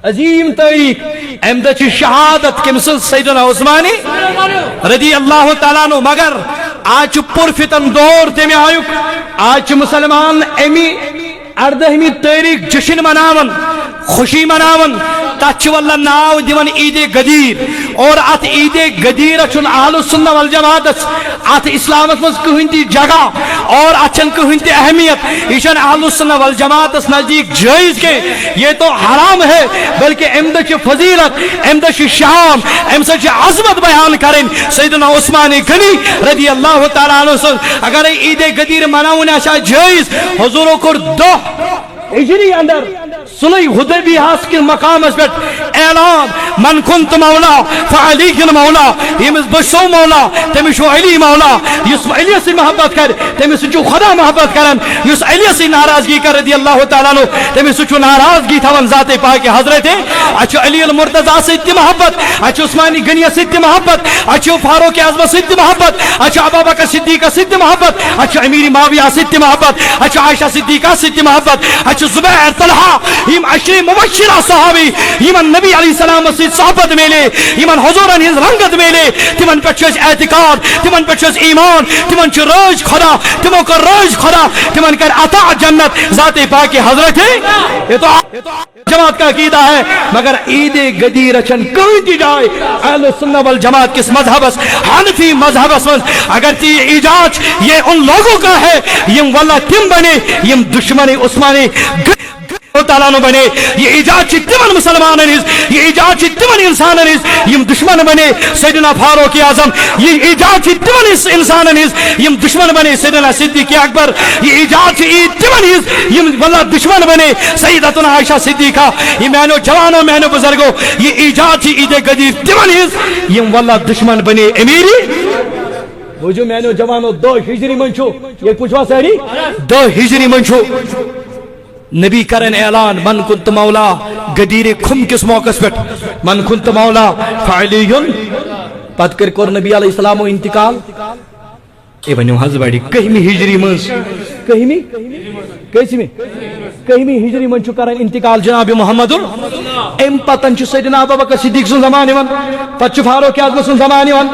عظیم تاریخ امدچ شہادت کے مثل سیدنا عثمانی رضی اللہ تعالیٰ عنہ مگر آج پرفتن دور تیمی آیوک آج مسلمان امی 18 تاریخ جشن مناون خوشی مناون تات واللہ ناو دیون عید غدیر اور ات عید غدیر چھ اہل السنہ والجماعت ات اسلام مز کہین تہ جگہ اور اچھن کہین تہ اہمیت یہ چھن اہل السنہ والجماعت نزدیک جائز کے یہ تو حرام ہے بلکہ امد چھ فضیلت امد چھ شان امد چھ عظمت بیان کریں سیدنا عثمان غنی رضی اللہ تعالی عنہ اگر عید غدیر مناون آسا جائز حضور کور دہ ہجری اندر صلح حدیبیہ کے مقام اس پہ اعلان من کنت مولا فعلی مولا یمس بشو مولا تمس علی مولا یس علی سے محبت کر تمس چھ خدا محبت کرن یس علی سے ناراضگی کر رضی اللہ تعالی عنہ تمس چھ ناراضگی تھون ذات پاک حضرت اچ علی المرتضی سے محبت اچ عثمان غنی سے محبت اچ فاروق اعظم سے محبت اچ ابوبکر صدیق سے محبت اچ امیر معاویہ سے محبت اچ عائشہ صدیقہ سے محبت اچ زبیر طلحہ یم عشر مبشرہ صحابی یمن نبی علیہ السلام سے صحبت میلے یمن حضورن ہز رنگت میلے تمن پہ اعتقاد تمن پہ ایمان تمن چھ راج خدا تمو کر راج خدا تمن کر عطا جنت ذات پاک حضرت یہ تو جماعت کا عقیدہ ہے مگر عید غدیر چن کوئی دی جائے اہل سنت والجماعت کس مذہب حنفی مذہب اگر تی ایجاج یہ ان لوگوں کا ہے یم واللہ تم بنے یم دشمن عثمانی تعالیٰ نو بنے یہ ایجاد چھ تمن مسلمان یہ ایجاد چھ تمن انسان یم دشمن بنے سیدنا فاروق اعظم یہ ایجاد چھ تمن انسان یم دشمن بنے سیدنا صدیق اکبر یہ ایجاد چھ تمن یم واللہ دشمن بنے سیدتنا عائشہ صدیقہ یہ مینو جوانوں مینو بزرگوں یہ ایجاد چھ عید غدیر تمن یم واللہ دشمن بنے امیری وہ جو مینو جوانوں 2 ہجری منچو یہ پوچھوا ساری 2 ہجری منچو نبی کرن اعلان من کنت مولا غدیر کھم کس موقع پہ من کنت مولا فعلی پت کر نبی علیہ السلام انتقال اے ونیو حض بڑی کہمی ہجری منز کہمی ہجری من چھ کرن انتقال جناب محمد ام پتن چھ سیدنا ابوبکر صدیق سن زمان ون پت فاروق اعظم سن زمان ون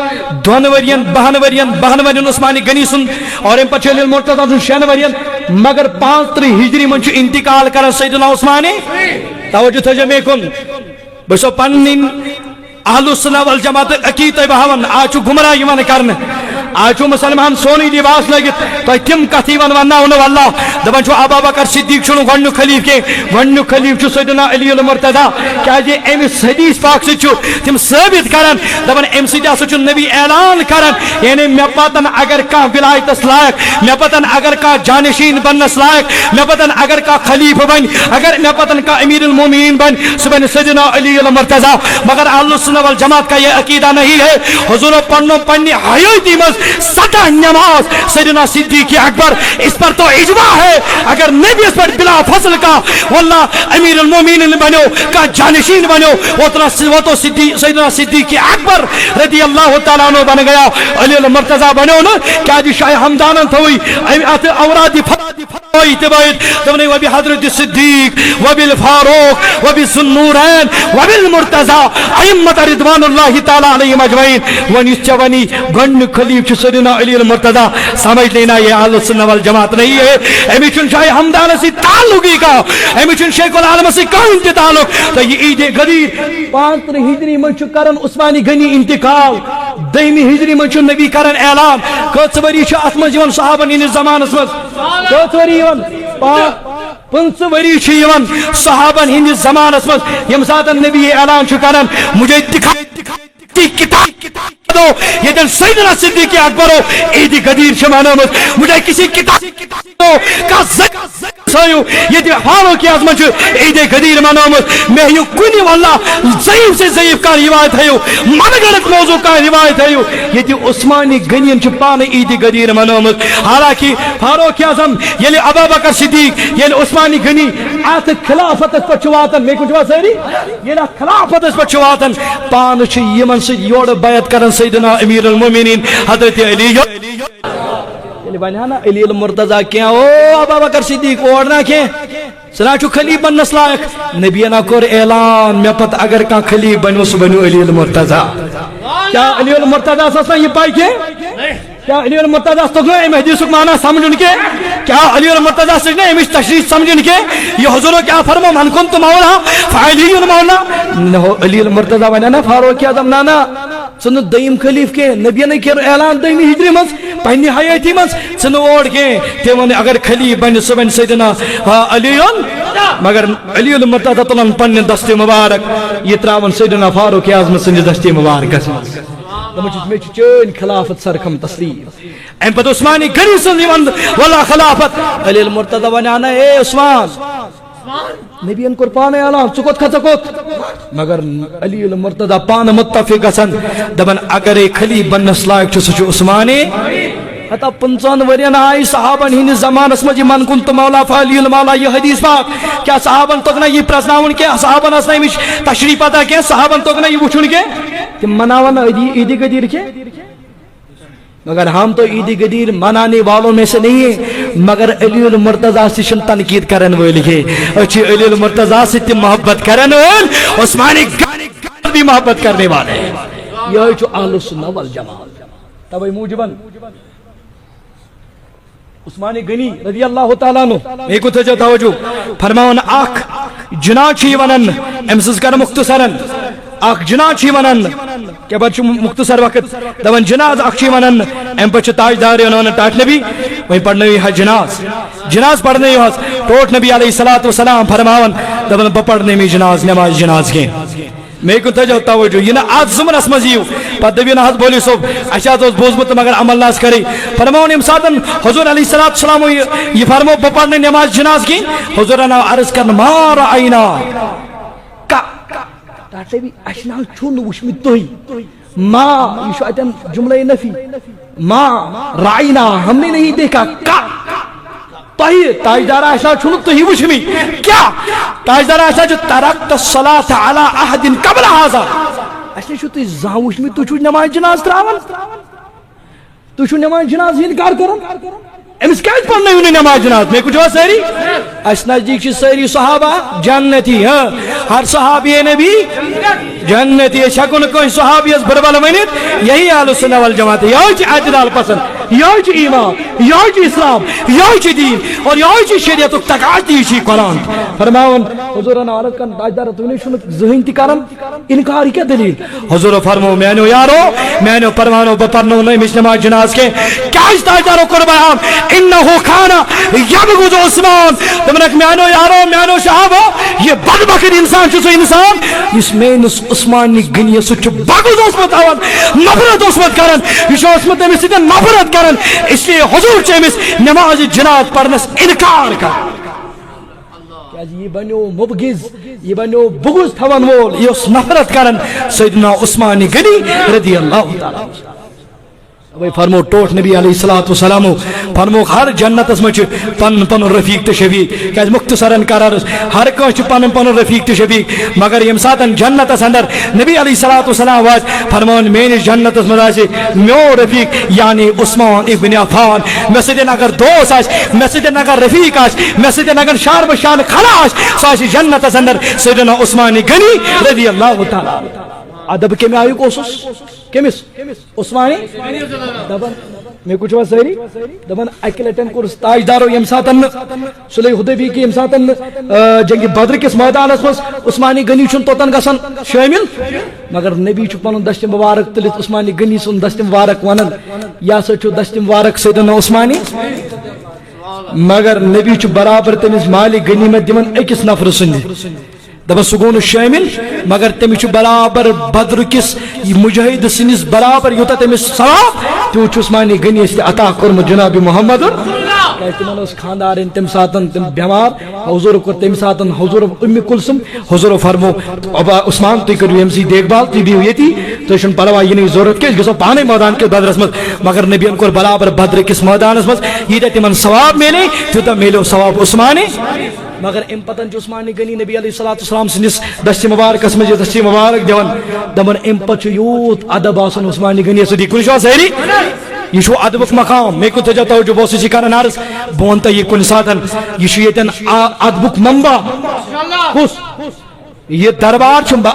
2 ورین 12 ورین عثمان غنی سن اور ام پت علی المرتضی سن 6 ورین مگر 35 ہجری من چھ انتقال کرن سیدنا عثمان توجہ تھجے میکن بسو پنن اہل السنت والجماعت عقیدہ بہاون آچو گمراہ یوان کرن آچو مسلمان سونی لباس لگت تو تم کتھی وناؤن واللہ دپان چھو ابوبکر صدیق چھو گۄڈنیُک خلیف کے گۄڈنیُک خلیف چھو سیدنا علی المرتضی کیازِ امس حدیث پاک سے چھو تم ثابت کران دپان ام سۭتۍ ہسا چھُ نبی اعلان کران یعنی مے پتن اگر کانٛہہ ولایتس لائق مے پتن اگر کانٛہہ جانشین بننس لائق مے پتن اگر کانٛہہ خلیفہ بن اگر مے پتن کانٛہہ امیر المومنین بن سہ بن سیدنا علی المرتضی مگر اہل السنت والجماعت کا یہ عقیدہ نہیں ہے حضور پڑھنو پننی حیاتی مز 7 نماز سیدنا صدیق اکبر اس پر تو اجماع ہے اگر نبی اس پر بلا فصل کا واللہ امیر المومنین بنو کا جانشین بنو وہ تو سیدنا صدیق اکبر رضی اللہ تعالیٰ عنہ بن گیا علی المرتضی بنو نا کیا جی شاہ حمدان تھوئی اورادی تمنے وبی حضرت صدیق وبالفاروق وبالذنورین وبالمرتضی ائمۃ رضوان اللہ تعالیٰ علیہم اجمعین ونیس چونی گن خلیف سیدنا علی المرتضی سمجھ لینا یہ اہل السنت والجماعت نہیں ہے امی چن شاہ حمدان سے تعلقی کا امی چن شیخ العالم سے کوئی انت تعلق تو یہ عید غدیر 5 ہجری من چھ کرن عثمان غنی انتقال 2 ہجری من چھ نبی کرن اعلان کت وری چھ ات مز یون صحابن ان زمانس مز کت وری یون 5 وری چھ یون صحابن ہند زمانس مز یم سات نبی اعلان چھ کرن مجھے کتاب دو یہ دن سیدنا صدیق اکبر عید غدیر شمانامت مجھے کسی کتاب دو کا سایو یہ دی فاروق اعظم عید غدیر منامت میں یو کنی واللہ ضعیف سے ضعیف کا روایت ہے من غلط موضوع کا روایت ہے یہ دی عثمان غنی چ پان عید غدیر منامت حالانکہ فاروق اعظم یلی ابوبکر صدیق یلی عثمان غنی ات خلافت پر چواتن میں کچھ واسری یہ خلافت پر چواتن پان چ یمن سے یوڑ بیعت کرن سیدنا امیر المومنین حضرت علی بنانا علی المرتضی کیا او ابوبکر صدیق اوڑنا کیا سنا چو خلیف بننس لائق نبی نا کور اعلان میں پتہ اگر کا خلیف بنو سو بنو علی المرتضی کیا علی المرتضی سسنا یہ پائی کے کیا علی المرتضی تو گئے میں حدیث کو معنی سمجھن کے کیا علی المرتضیٰ سے نہیں امش تشریح سمجھن کے یہ حضور کیا فرمو من کنت مولا فعلی مولا علی المرتضیٰ ونیا نا فاروق اعظم نانا ثن دیم خلیف کے نبی نے کر اعلان دہمی ہجری مز پنہ حیاتی مز ثن اوڑ کے تم اگر خلیف بن سہ بن سیدنا علی مگر علی المرتضیٰ تلن پنہ دست مبارک یہ تراون سیدنا فاروق اعظم سند دست مبارکس مز میں چین خلافت سرکم تسلیم ام پتہ عثمانی غنی سن واللہ خلافت علی المرتضیٰ ونانا اے عثمان نبی ان قربان اعلان چکوت کھچکوت مگر علی المرتضیٰ پان متفق گژھان دپان اگر خلیف بننس لائق چھ سہ عثمانی حتی 55 ورین آئی صحابن ہندس زمانس مجھ من کنت مولا فعلی المولا یہ حدیث پاک کیا صحابن تگنا یہ پرزناون کے صحابن اسنا مش تشریف پتا کے صحابن تگنا یہ وچھن کے کہ مناون عید غدیر کے مگر ہم تو عید غدیر منانے والوں میں سے نہیں ہیں مگر علی المرتضیٰ سے تنقید کرن ویل کے اچھی علی المرتضیٰ سے محبت کرن ویل عثمانی بھی محبت کرنے والے یہ جو اہل السنہ والجماعت توئی موجبن عثمانی غنی رضی اللہ تعالیٰ عنہ ایک اتھا توجہ فرماؤن اخ جناح چھی ونن امسز کر مختصرن اخ جناح چھی ونن کہ بچ مختصر وقت دون جناز اخ چھی ونن ام پچ تاجدار انہوں نے ٹاٹ نبی وہیں پڑھنے ہوئی ہے جناز پڑھنے ہوئی ہے ٹوٹ نبی علیہ السلام فرماؤن دون بپڑھنے میں جناز نماز جناز کے میں کو تجو توجہ یہ نا آج زمرس مزیو پتہ بھی نہ بولی صبح اشاد اس بوزمت مگر عمل ناس کرے فرماؤن امسادن حضور علیہ السلام یہ فرمو بپڑھنے نماز جناز کی حضور نے عرض کرنا ما رعینا کا تاتے بھی اشنا چون وشمت توہی ما یہ شو ایتن جملہ نفی ما رعینا ہم نے نہیں دیکھا کا تاہی تاجدار عائشہ چھنو تو ہی وشمی کیا تاجدار عائشہ جو ترکت الصلاة علی احد قبل هذا اشنے شو تو زہاں وشمی تو چھو نماز جناز تراون تو چھو نماز جناز انکار کرن امس کیا پڑھنے ہوئی نماز جناز میں کچھ ہوا سہری اس نزدیک چھ سہری صحابہ جنتی ہر صحابی نبی جنتی شکن کوئی صحابی اس بربال ونیت یہی اہل السنہ والجماعت یہی چھ اعتدال پسند یہی چھ ایمان یہی چھ اسلام یہی چھ دین اور یہی چھ شریعت تقاضی چھ قرآن فرماؤن حضور نے عرض کن تاجدار تو نے شنو ذہن تی کرن انکار کیا دلیل حضور فرمو میں نے یارو میں نے پروانو بپرنو نہیں مش نماز جناز کے کیا اس تاجدارو قربان انہو کھانا یبغض عثمان تمنک میں نے یارو میں نے صحابہ یہ بدبخت انسان چھو انسان اس میں عثمانی غنی سچ بغض عثمت آوان نفرت عثمت کرن یہ عثمت میں سیدھا نفرت کرن اس لیے حضور چیمس نماز جناز پڑھنس انکار کر یہ بنو مبغض یہ بنو بغض تھون وول یہ اس نفرت کرن سیدنا عثمانی غنی رضی اللہ تعالی عنہ فرمو ٹوٹ نبی علیہ السلام فرمو ہر جنت اس مچ پن پن رفیق تو شفیق کہ مختصراً قرار ہر کانچ پن پن رفیق تو شفیق مگر یم ساتن جنت اس اندر نبی علیہ السلام واج فرمون میں جنت اس مداس میو رفیق یعنی عثمان ابن عفان مسجد اگر دوست اس مسجد اگر رفیق اس مسجد اگر شار بشان خلاص ساش جنت اس اندر سیدنا عثمان غنی رضی اللہ تعالی ادب کے میں آیو کوسس کمس عثمانی دبن میں کچھ وقت سہری دبن اکلٹن کورس تاجدارو یم ساتن صلح حدیبیہ کی یم ساتن جنگ بدر کس میدان اس عثمانی غنی چھن توتن گسن شامل مگر نبی چھ پنن دست مبارک تلت عثمانی غنی سن دست مبارک ونن یا سچ دست مبارک سیدنا عثمانی مگر نبی چھ برابر تمس مالی غنیمت دمن اکس نفر سن دبا سگون شامل مگر تمس برابر بدر کس مجاہد سنس برابر یوتا تمس ثواب تو عثمانی غنی است عطا کرم جناب محمد تمن اس خاندارن تم ساتن تم بیمار حضور کو تم ساتن حضور ام کلثوم حضور فرمو ابا عثمان تو کرو ام سی دیکھ بھال تی بھی یتی تو شن پرواہ یہ نہیں ضرورت کے گسو پانے میدان کے بدر مت مگر نبی ان کو برابر بدر کس میدان مت یہ تمن ثواب ملے تو ملو ثواب عثمانی مگر ام پتن جو عثمانی غنی نبی علیہ السلام سنس دست مبارک اس میں دست مبارک دیون دمن ام پچ یوت ادب آسن عثمانی غنی سدی کل شو سہری یہ شو ادب مقام میں کو تجا توجہ بوسی شکار نارس بونتا یہ کل ساتن یہ شو یتن ادب منبع کس یہ دربار چھم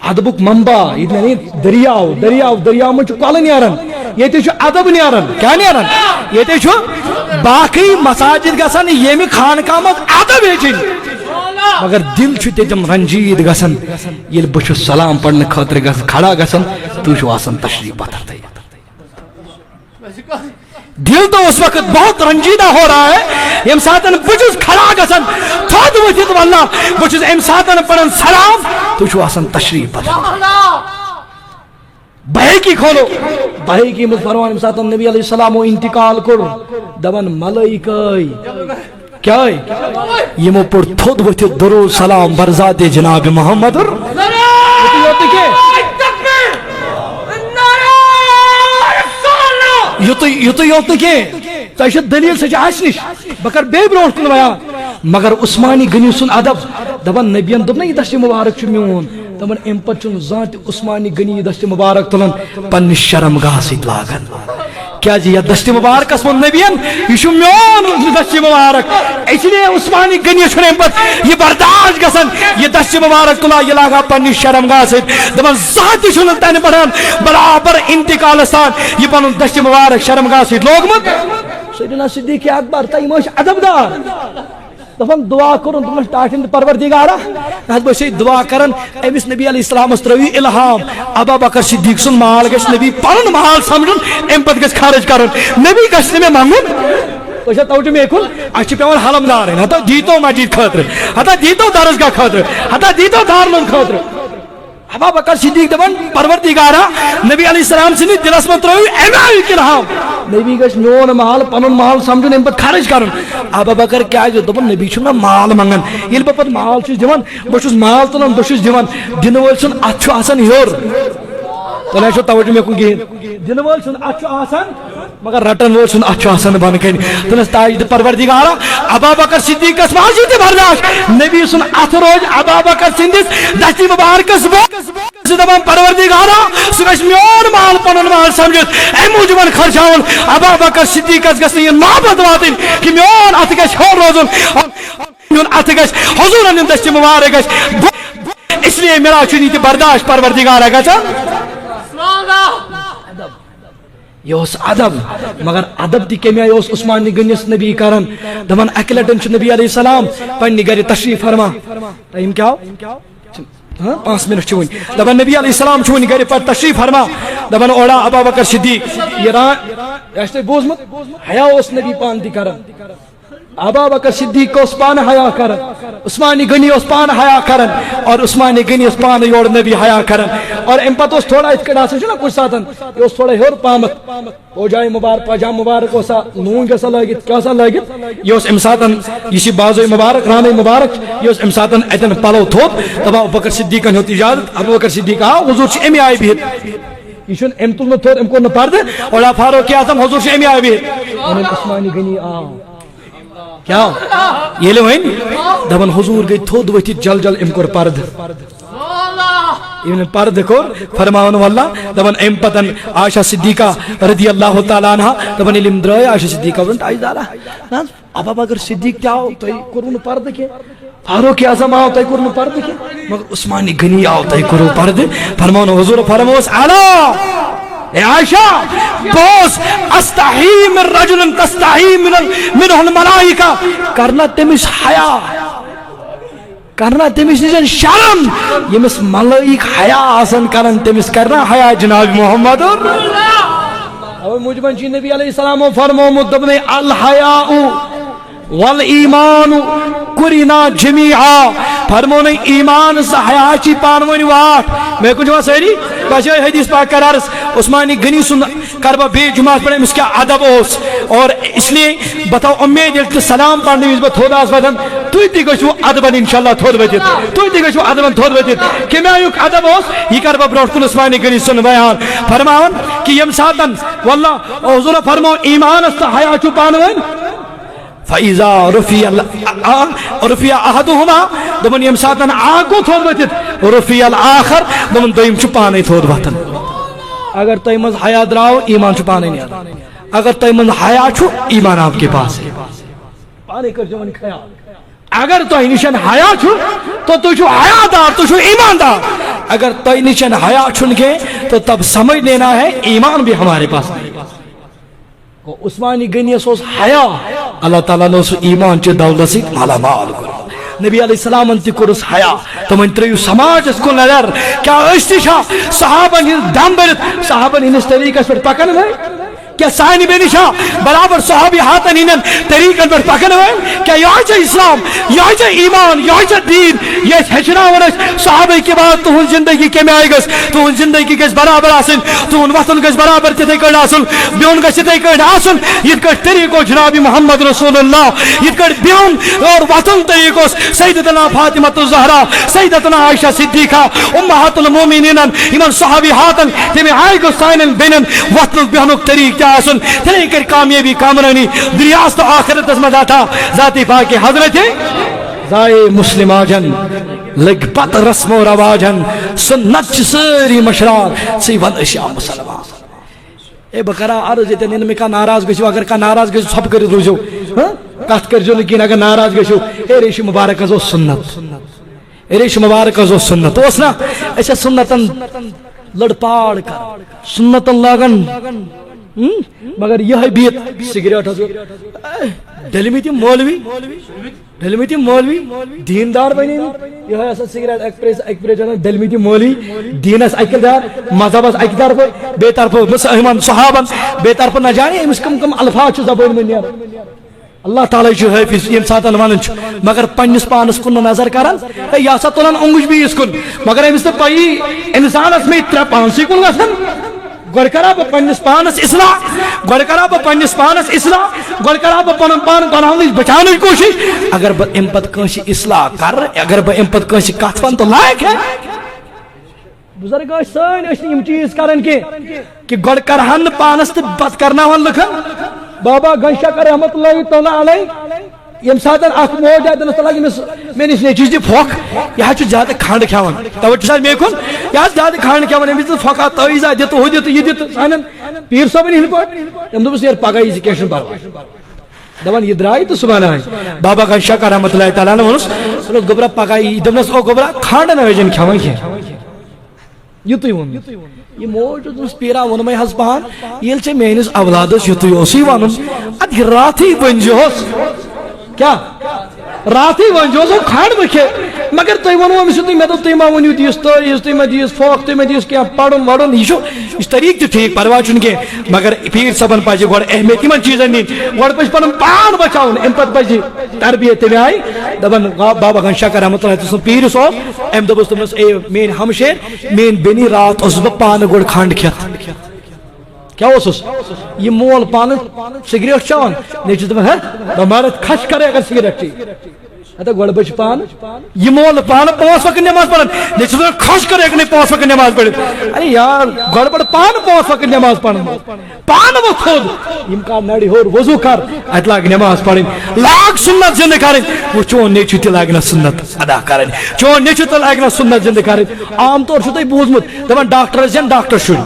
ادب منبع یہ نہیں دریاو میں چھ کالن یارن یہ ادب نیران کیا نیران یہ باقی مساجد گژھان ییٚمہِ خانقاہ منٛز ادب ہیٚچھِنۍ مگر دل چھُ تتٮ۪ن رنجیٖد گژھان ییٚلہِ بہٕ چھُس سلام پرنہٕ خٲطرٕ کھڑا گژھان تُہۍ چھِو آسان تشریف پتھر تھٲیِتھ دل تو اس وقت بہت رنجیدہ ہو رہا ہے یم ساتن بچس کھڑا گژھان تھوٚد ؤتھِتھ واللہ بہٕ چھُس امہِ ساتن پران سلام تُہۍ چھِو آسان تشریف پتھر بحیقی کھولو بحیقی منٛز فرمان امہِ ساتن نبی علیہ السلام انتقال کوٚر دپان ملائکے کیا یمو پور تھوٚد ؤتھِتھ درود سلام برزاد جناب محمد یوتُے یوت نہٕ کینٛہہ تۄہہِ چھِ دلیٖل سۄ چھِ اَسہِ نِش بہٕ کر بیٚیہِ برونٛٹھ کُن بیان مگر عثمانی غنی سُنٛد ادب دپان نبیَن دوٚپ نا یہِ دستہِ مُبارک چھُ میون دپان امہِ پتہٕ چھُنہٕ زانٛہہ تہِ عثمانی غنی یہِ دستہِ مُبارک تُلان پننہِ شرمگاہ سۭتۍ لاگان کیازِ یتھ دستہِ مُبارکس ووٚن نبیَن یہِ چھُ میون دستہِ مُبارک اس لیے عثمانی غنی چھُنہٕ امہِ پتہٕ یہِ برداشت گژھان یہِ دستہِ مُبارک تُلان یہِ لاگان پننہِ شرمگاہ سۭتۍ دپان زانٛہہ تہِ چھُنہٕ تنہٕ پڑان برابر انتقالس تام یہِ پنُن دستہِ مُبارک شرمگاہ سۭتۍ لوگمُت سیدنا صدیق اکبر تہ یِم ٲسۍ ادبدار دپان دعا کرُن دوٚپنس ٹاٹھٮ۪ن پروردگارا بہٕ چھِ دعا کران أمِس نبی علیہ السلامس ترٲوِو الہام ابا بکر صدیق سُنٛد مال گژھِ نبی پنُن مال سمجھُن امہِ پتہٕ گژھِ خرٕچ کرُن نبی گژھِ نہٕ مےٚ منٛگُن تُہۍ چھا توجہ مےٚ کُن اَسہِ چھِ پیوان حلم دارٕنۍ ہتا دیٖتو مسجد خٲطرٕ ہتا دیٖتو درسگاہ خٲطرٕ ہتا دیٖتو دارالعلوم خٲطرٕ ابا بکر صدیق دپان پروردگارا نبی علیہ السلام سٕنٛدِس دلس منٛز ترٲوِو امہِ آیُک الہام نبی گژھِ میون مال پنُن مال سمجھُن امہِ پتہٕ خرٕچ کرُن ابا بکر کیازِ دوٚپُن نبی چھُ مےٚ مال منٛگان ییٚلہِ بہٕ پتہٕ مال چھُس دِوان بہٕ چھُس مال تُلان بہٕ چھُس دِوان دِنہٕ وٲلۍ سُنٛد اتھ چھُ آسان ہیوٚر تۄہہِ چھو توجہ مےٚ کُن کِہیٖنۍ دِنہٕ وٲلۍ سُنٛد اتھ چھُ آسان مگر رٹن وول سُنٛد اتھ چھُ آسان بۄنہٕ کنہِ دوٚپنس تاج پروردگارا ابا بکر صدیقس ما چھُ تہِ برداشت نبی سُنٛد اتھ روزِ ابا بکر سٕنٛدِس دستہِ مُبارکس سُہ دپان پروردگارا سُہ گژھِ میون مال پنُن مال سمجھِتھ امہِ موٗجوٗبن خرچاوُن ابا بکر صدیقس گژھِ نہٕ یہِ نوبت واتٕنۍ کہِ میون اتھ گژھِ ہیوٚر روزُن میون اتھ گژھِ حضوٗرن ہُنٛد دستہِ مُبارک گژھِ اس لیے مےٚ چھُنہٕ یہِ تہِ برداشت پروردگارا گژھان یہ اوس ادب مگر ادب تہِ کمہِ آیہِ اوس عثمان غنیَس نبی کران دپان اکہِ لٹہِ چھُ نبی علیہ السلام پننہِ گرِ تشریف فرما ٹایم کیا ہو 5 منٹ چھِ وٕنۍ دپان نبی علیہ السلام چھُ وٕنہِ گرِ پتہٕ تشریف فرما دپان اوڑا ابا بکر صدیق یہ آسہِ تۄہہِ بوٗزمُت حیا اوس نبی پانہٕ تہِ کران ابا بکر صدیق اوس پانہٕ حیا کران عثمانی غنی اوس پانہٕ حیا کران اور عثمانی غنی اوس پانہٕ یورٕ نبی حیا کران اور امہِ پتہٕ اوس تھوڑا یِتھ کٔٹھۍ آسان چھُنہ کُنہِ ساتہٕ یہِ اوس تھوڑا ہیوٚر پہمتھ پوجایہِ مُبارک پاجام مُبارک اوسا نوٗن گژھان لٲگِتھ کیٛاہ آسان لٲگِتھ یہِ اوس امہِ ساتہٕ یہِ چھِ بازوے مُبارک رانٕے مُبارک یہِ اوس امہِ ساتہٕ اتٮ۪ن پلو تھوٚد دپان ابو بکر صدیقن ہیوٚت اجازت ابو بکر صدیق آو حضوٗر چھُ امہِ آیہِ بِہِتھ یہ چھُنہٕ أمۍ تُل نہٕ تھوٚد أمۍ کوٚر نہٕ پردٕ اوڑا فاروق اعظم حضوٗر چھُ امہِ آیہِ بِہِتھ ووٚنُن عثمانی غنی آو کیا ییٚلہِ وۄنۍ دپان حضوٗر گٔے تھوٚد ؤتھِتھ جل جل أمۍ کوٚر پردٕ ییٚلہِ پردٕ کوٚر فرماوان واللہ دپان امہِ پتہٕ عائشہ صدیقہ رضی اللہ تعالیٰ عنہا دپان ییٚلہِ یِم درٛاے عائشہ صدیقہ ووٚن تاجدارا نہ حظ ابا بکر صدیق تہِ آو تۄہہِ کوٚروٕ نہٕ پردٕ کینٛہہ فاروق اعظم آو تۄہہِ کوٚروٕ نہٕ پردٕ کینٛہہ مگر عثمانی غنی آو تۄہہِ کوٚروٕ پردٕ فرماوان حضوٗر فرمووس الا اے عائشہ بوس استحی من رجل تستحی منہ الملائکہ کرنا تٔمِس حیا کرنا تٔمِس نِش شرم ییٚمِس ملائک حیا آسن کران تٔمِس کرنا حیا جناب محمد اوے موجوٗبن چھُ نبی علیہ السلامو فرمومُت دوٚپنَے الحیاء والایمان قرنا جمیعا فرمونے ایمان سا حیا چی پانونی واٹ میں کچھ وہاں سہری باشای حدیث پاک قرارس عثمانی غنی سن کربا بے جماعت پڑھے اس کیا عدب اوس اور اس لیے بتاؤ امید دل سلام پڑھنے میں تھوڑا اس بدن توی تی گوشو عدبن انشاءاللہ تھوڑ بجت توی تی گوشو عدبن تھوڑ بجت کہ میں یک عدب اوس یہ کربا بروٹ کن عثمانی غنی سن بیان فرماون کہ یم ساتن واللہ حضور فرماؤ ایمان سا حیا چو پانون فَإِذَا رُفِيَ أَحَدُهُمَا دَمَن يَم ساتن آگو تھوڑ بتت رُفِيَ الْآخَر دَمَن دویم چھُ پانے تھوڑ بتن اگر تۄہہِ منٛز حیا درٛاو ایمان چھُ پانے نیران اگر تۄہہِ منٛز حیا چھُ ایمان آپ کے پاس ہے پانے کٔرۍزیو وۄنۍ خیال اگر تو نشان حیا چھو تو چھو حیا دار، تو چھو ایماندار. اگر تو نشان حیا چھن کے تو تب سمجھ لینا ہے ایمان بھی ہمارے پاس نہیں. عثمانی غنی سوس حیا، اللہ تعالیٰ نے اس ایمان چے دولت سے مالا مال کر. نبی علیہ السلام انتی کرس حیا تمن تریو سماج اس کو نظر کیا اشتشا صحابن دم برت صحابن اس طریقے پر پکن ہے کیا سانی بے نشا برابر صحابی ہاتن انن طریقن پر پکن ہے کیا یہ ہے اسلام، یہ ہے ایمان، یہ ہے دین. یہ ہچنا ورس صحابہ کے بعد تہن زندگی کے میں آئے گس، تہن زندگی گس برابر آسن، تہن وطن گس برابر تتھے کڑ آسن، بیون گس تتھے کڑ آسن. یہ کڑ طریقو جناب محمد رسول اللہ، یہ کڑ بیون اور وطن طریقو سیدتنا فاطمہ الزہرا، سیدتنا عائشہ صدیقہ، امہات المومنین، ایمان صحابی ہاتن تمہیں آئے گس سائنن بینن وطن بیونک طریق آسن تلے کر کامیابی کامرانی دریاست و آخرت اس مدہ تھا. ذاتی پاک حضرت زائے مسلم آجن لگ پت رسم و رواجن سنت سری مشرار سی ون اشیاء مسلمان. اے بکرا عرض دیتے ان میں کا ناراض گشو، اگر کا ناراض گشو سب کر روزو کت کر جو لیکن اگر ناراض گشو اے ریش مبارک ازو سنت، اے ریش مبارک ازو سنت. تو اس نا ایسا سنتن لڑ پاڑ کر سنتن لاغن مگر یہ بیت سگریٹ ڈلمیتی مولوی، ڈلمیتی مولوی دیندار بنی یہ ایسا سگریٹ ایکپریس ڈلمیتی مولوی دینس اکدار مذہبس اکدار بے طرف مسلمان صحابن بے طرف نہ جانے امس کم کم الفاظ زبان میں نیار. اللہ تعالیٰ جو حافظ یم سات ونان مگر پنس پانس کن نظر کران یہ سا تلان انگوش بھی اس کن مگر امس تو پی انسانس میں ترے پانسی کن گھن گوڑ کرا بہ پنس پانس اصلاح، گوڑ کرا بہ پنس پانس اصلاح، گوڑ کرا بہ پن پان بناونچ بچاونچ کوشش. اگر بہ ام پت کنسی اصلاح کر، اگر بہ ام پت کنسی کت ون تو لائق ہے. بزرگ سن اس یم چیز کرن کہ گوڑ کرہن پانس تو پت کرناون لکھن. بابا گنشکر رحمت اللہ تعالیٰ علیہ یم ساتن اخ موج آئی دنس تلاگی میں نے نیچیز دی پھوک یہ چھو زیادہ کھانڈ کھاون توجہ ساتھ میں کن یہ زیادہ کھانڈ کھاون امیز پھوکا تویز آئی دیتو ہو دیتو یہ دیتو سانن پیر صاحبن ہل پوٹ یم دو بس یہ پاگا ایزی کیشن پارو دون یہ درائی تو سبحانہ ہے. بابا گنشکر رحمت اللہ تعالیٰ نے ونس سلوک گبرا پاگا ای دمنس او گبرا کھانڈ نویجن کھاون کھیں یوتوی ون یہ موج دنس پیرا ون میں حس پہان یہ چھ مینس اولادس یوتوی اسی ونن اد راتی بنجوس کیا راتی ونجوس او کھانڈ بکھے مگر تھی ونو امس تھی میں تو تھی ما ونیو دیس تو اس تھی میں دیس فوق تھی میں دیس کیا پڑھن وڑن یہ اس طریق تو ٹھیک پرواہ چن کے مگر پیر صبن پاجے گوڑ اہمیت من چیزن نی گوڑ پچ پن پان بچاون ام پت پجی تربیت میں آئی دبن بابا گنشکر رحمت اللہ تسن پیر سو ام دبس تمس اے مین ہمشیر مین بنی رات اس پان گوڑ کھانڈ کھیت کیا اس یہ مول پان سگریٹ چون نیچے دبن ہے مارت کھش کرے اگر سگریٹ چی گوڑ بچ پان یہ مول پان 5 وقت نماز پڑھن نیچے دبن کھش کرے اگر 5 وقت نماز پڑھن. ارے یار گوڑ بڑ پان 5 وقت نماز پڑھن پان وہ خود یم کا نڑی ہور وضو کر ات لاگ نماز پڑھن لاگ سنت زندہ کرن وہ چون نیچے تی لاگنا سنت ادا کرن چون نیچے تی لاگنا سنت زندہ کرن. عام طور سے بوزمت دپان ڈاکٹر زن ڈاکٹر شُر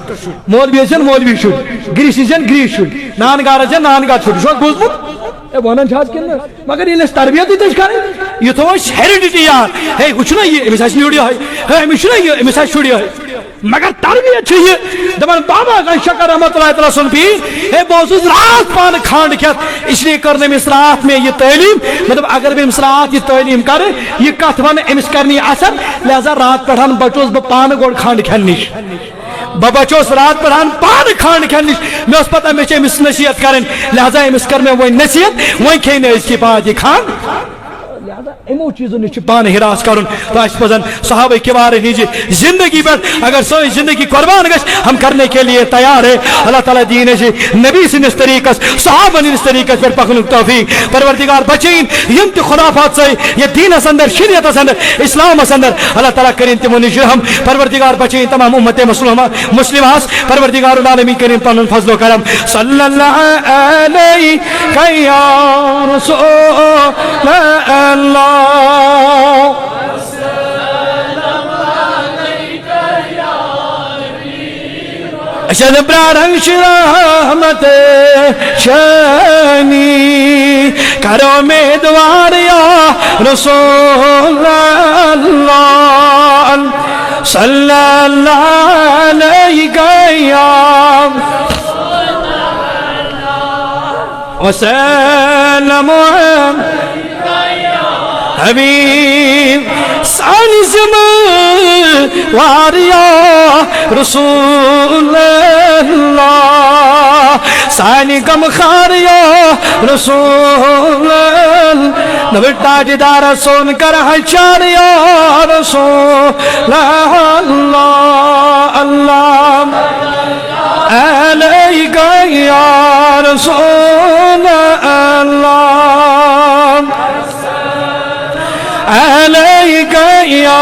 مولوی زن مولوی شُر گریسی زن گریس شُر نانگار زن نانگار شُر شو بوزمت اے ونان چھاز کن مگر یہ تربیت تھی کریں یہ تو ہیریڈیٹی یار ہے کچھ نا یہ امس نیوڑی ہے امس نا یہ امس شُری ہے مگر تربیت چاہیے دپان بابا گنشکر رحمت اللہ تعالیٰ سن پی ہے بوزس رات پان کھانڈ کھت اس لیے کرنے میں اس رات میں یہ تعلیم مطلب اگر بھی امس رات یہ تعلیم کرے یہ کت ون امس کرنی اثر لہذا رات پڑھان بچوس بہ پان گوڑ کھانڈ کھن نش بابا چوس رات پڑھان پان کھانڈ کھن نش میں اس پتہ میں امس نصیحت کریں لہذا امس کر میں وہ نصیحت وہ کھینے اس کے بعد یہ کھان لہذا امو چیزوں نے پان ہراس کرن تو اس پزن صحابہ کبار نیجی زندگی پر اگر سوئی زندگی قربان گش ہم کرنے کے لیے تیار ہے. اللہ تعالیٰ دین ہے نبی سے اس طریقہ صحابہ نے اس طریقہ پر پکن توفیق پروردگار بچین یم تی خرافات سے یہ دین اس اندر شریعت اس اندر اسلام اس اندر اللہ تعالیٰ کرین تمو نشرہم پروردگار بچین تمام امت مسلمات پروردگار العالمین کریم پنن فضل و کرم صلی اللہ علیہ یا رسول اللہ اشد برارن شرحمت شانی کرو میں دوار یا رسول اللہ صلی اللہ علیہ وسلم حبیب ثانی زمان واریا رسول اللہ ثانی کم خاریا رسول اللہ نبٹا جدار سون کر حچار یا رسول اللہ اللہ علیکہ یا رسول اللہ علیکہ یا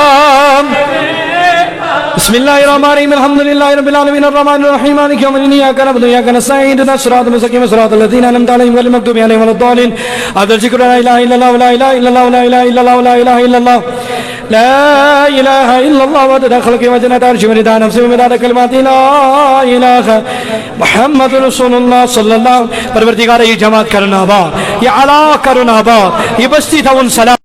بسم اللہ الرحمن الرحیم الحمدللہ رب العالمین الرحمن الرحیم مالک یوم الدین ایاک نعبد و ایاک نستعین اهدنا الصراط المستقیم صراط الذین انعمت علیہم غیر المغضوب علیہم ولا الضالین افضل ذکر لا الہ الا اللہ لا الہ الا اللہ لا الہ الا اللہ لا الہ الا اللہ لا الہ الا اللہ وعدد خلقه وزنة عرشه ومداد نفسه ومداد کلماته لا الہ محمد رسول اللہ صلی اللہ پروردگار یہ جماعت کرنا با یہ علا کرنا با یہ بستی تھا ان سلام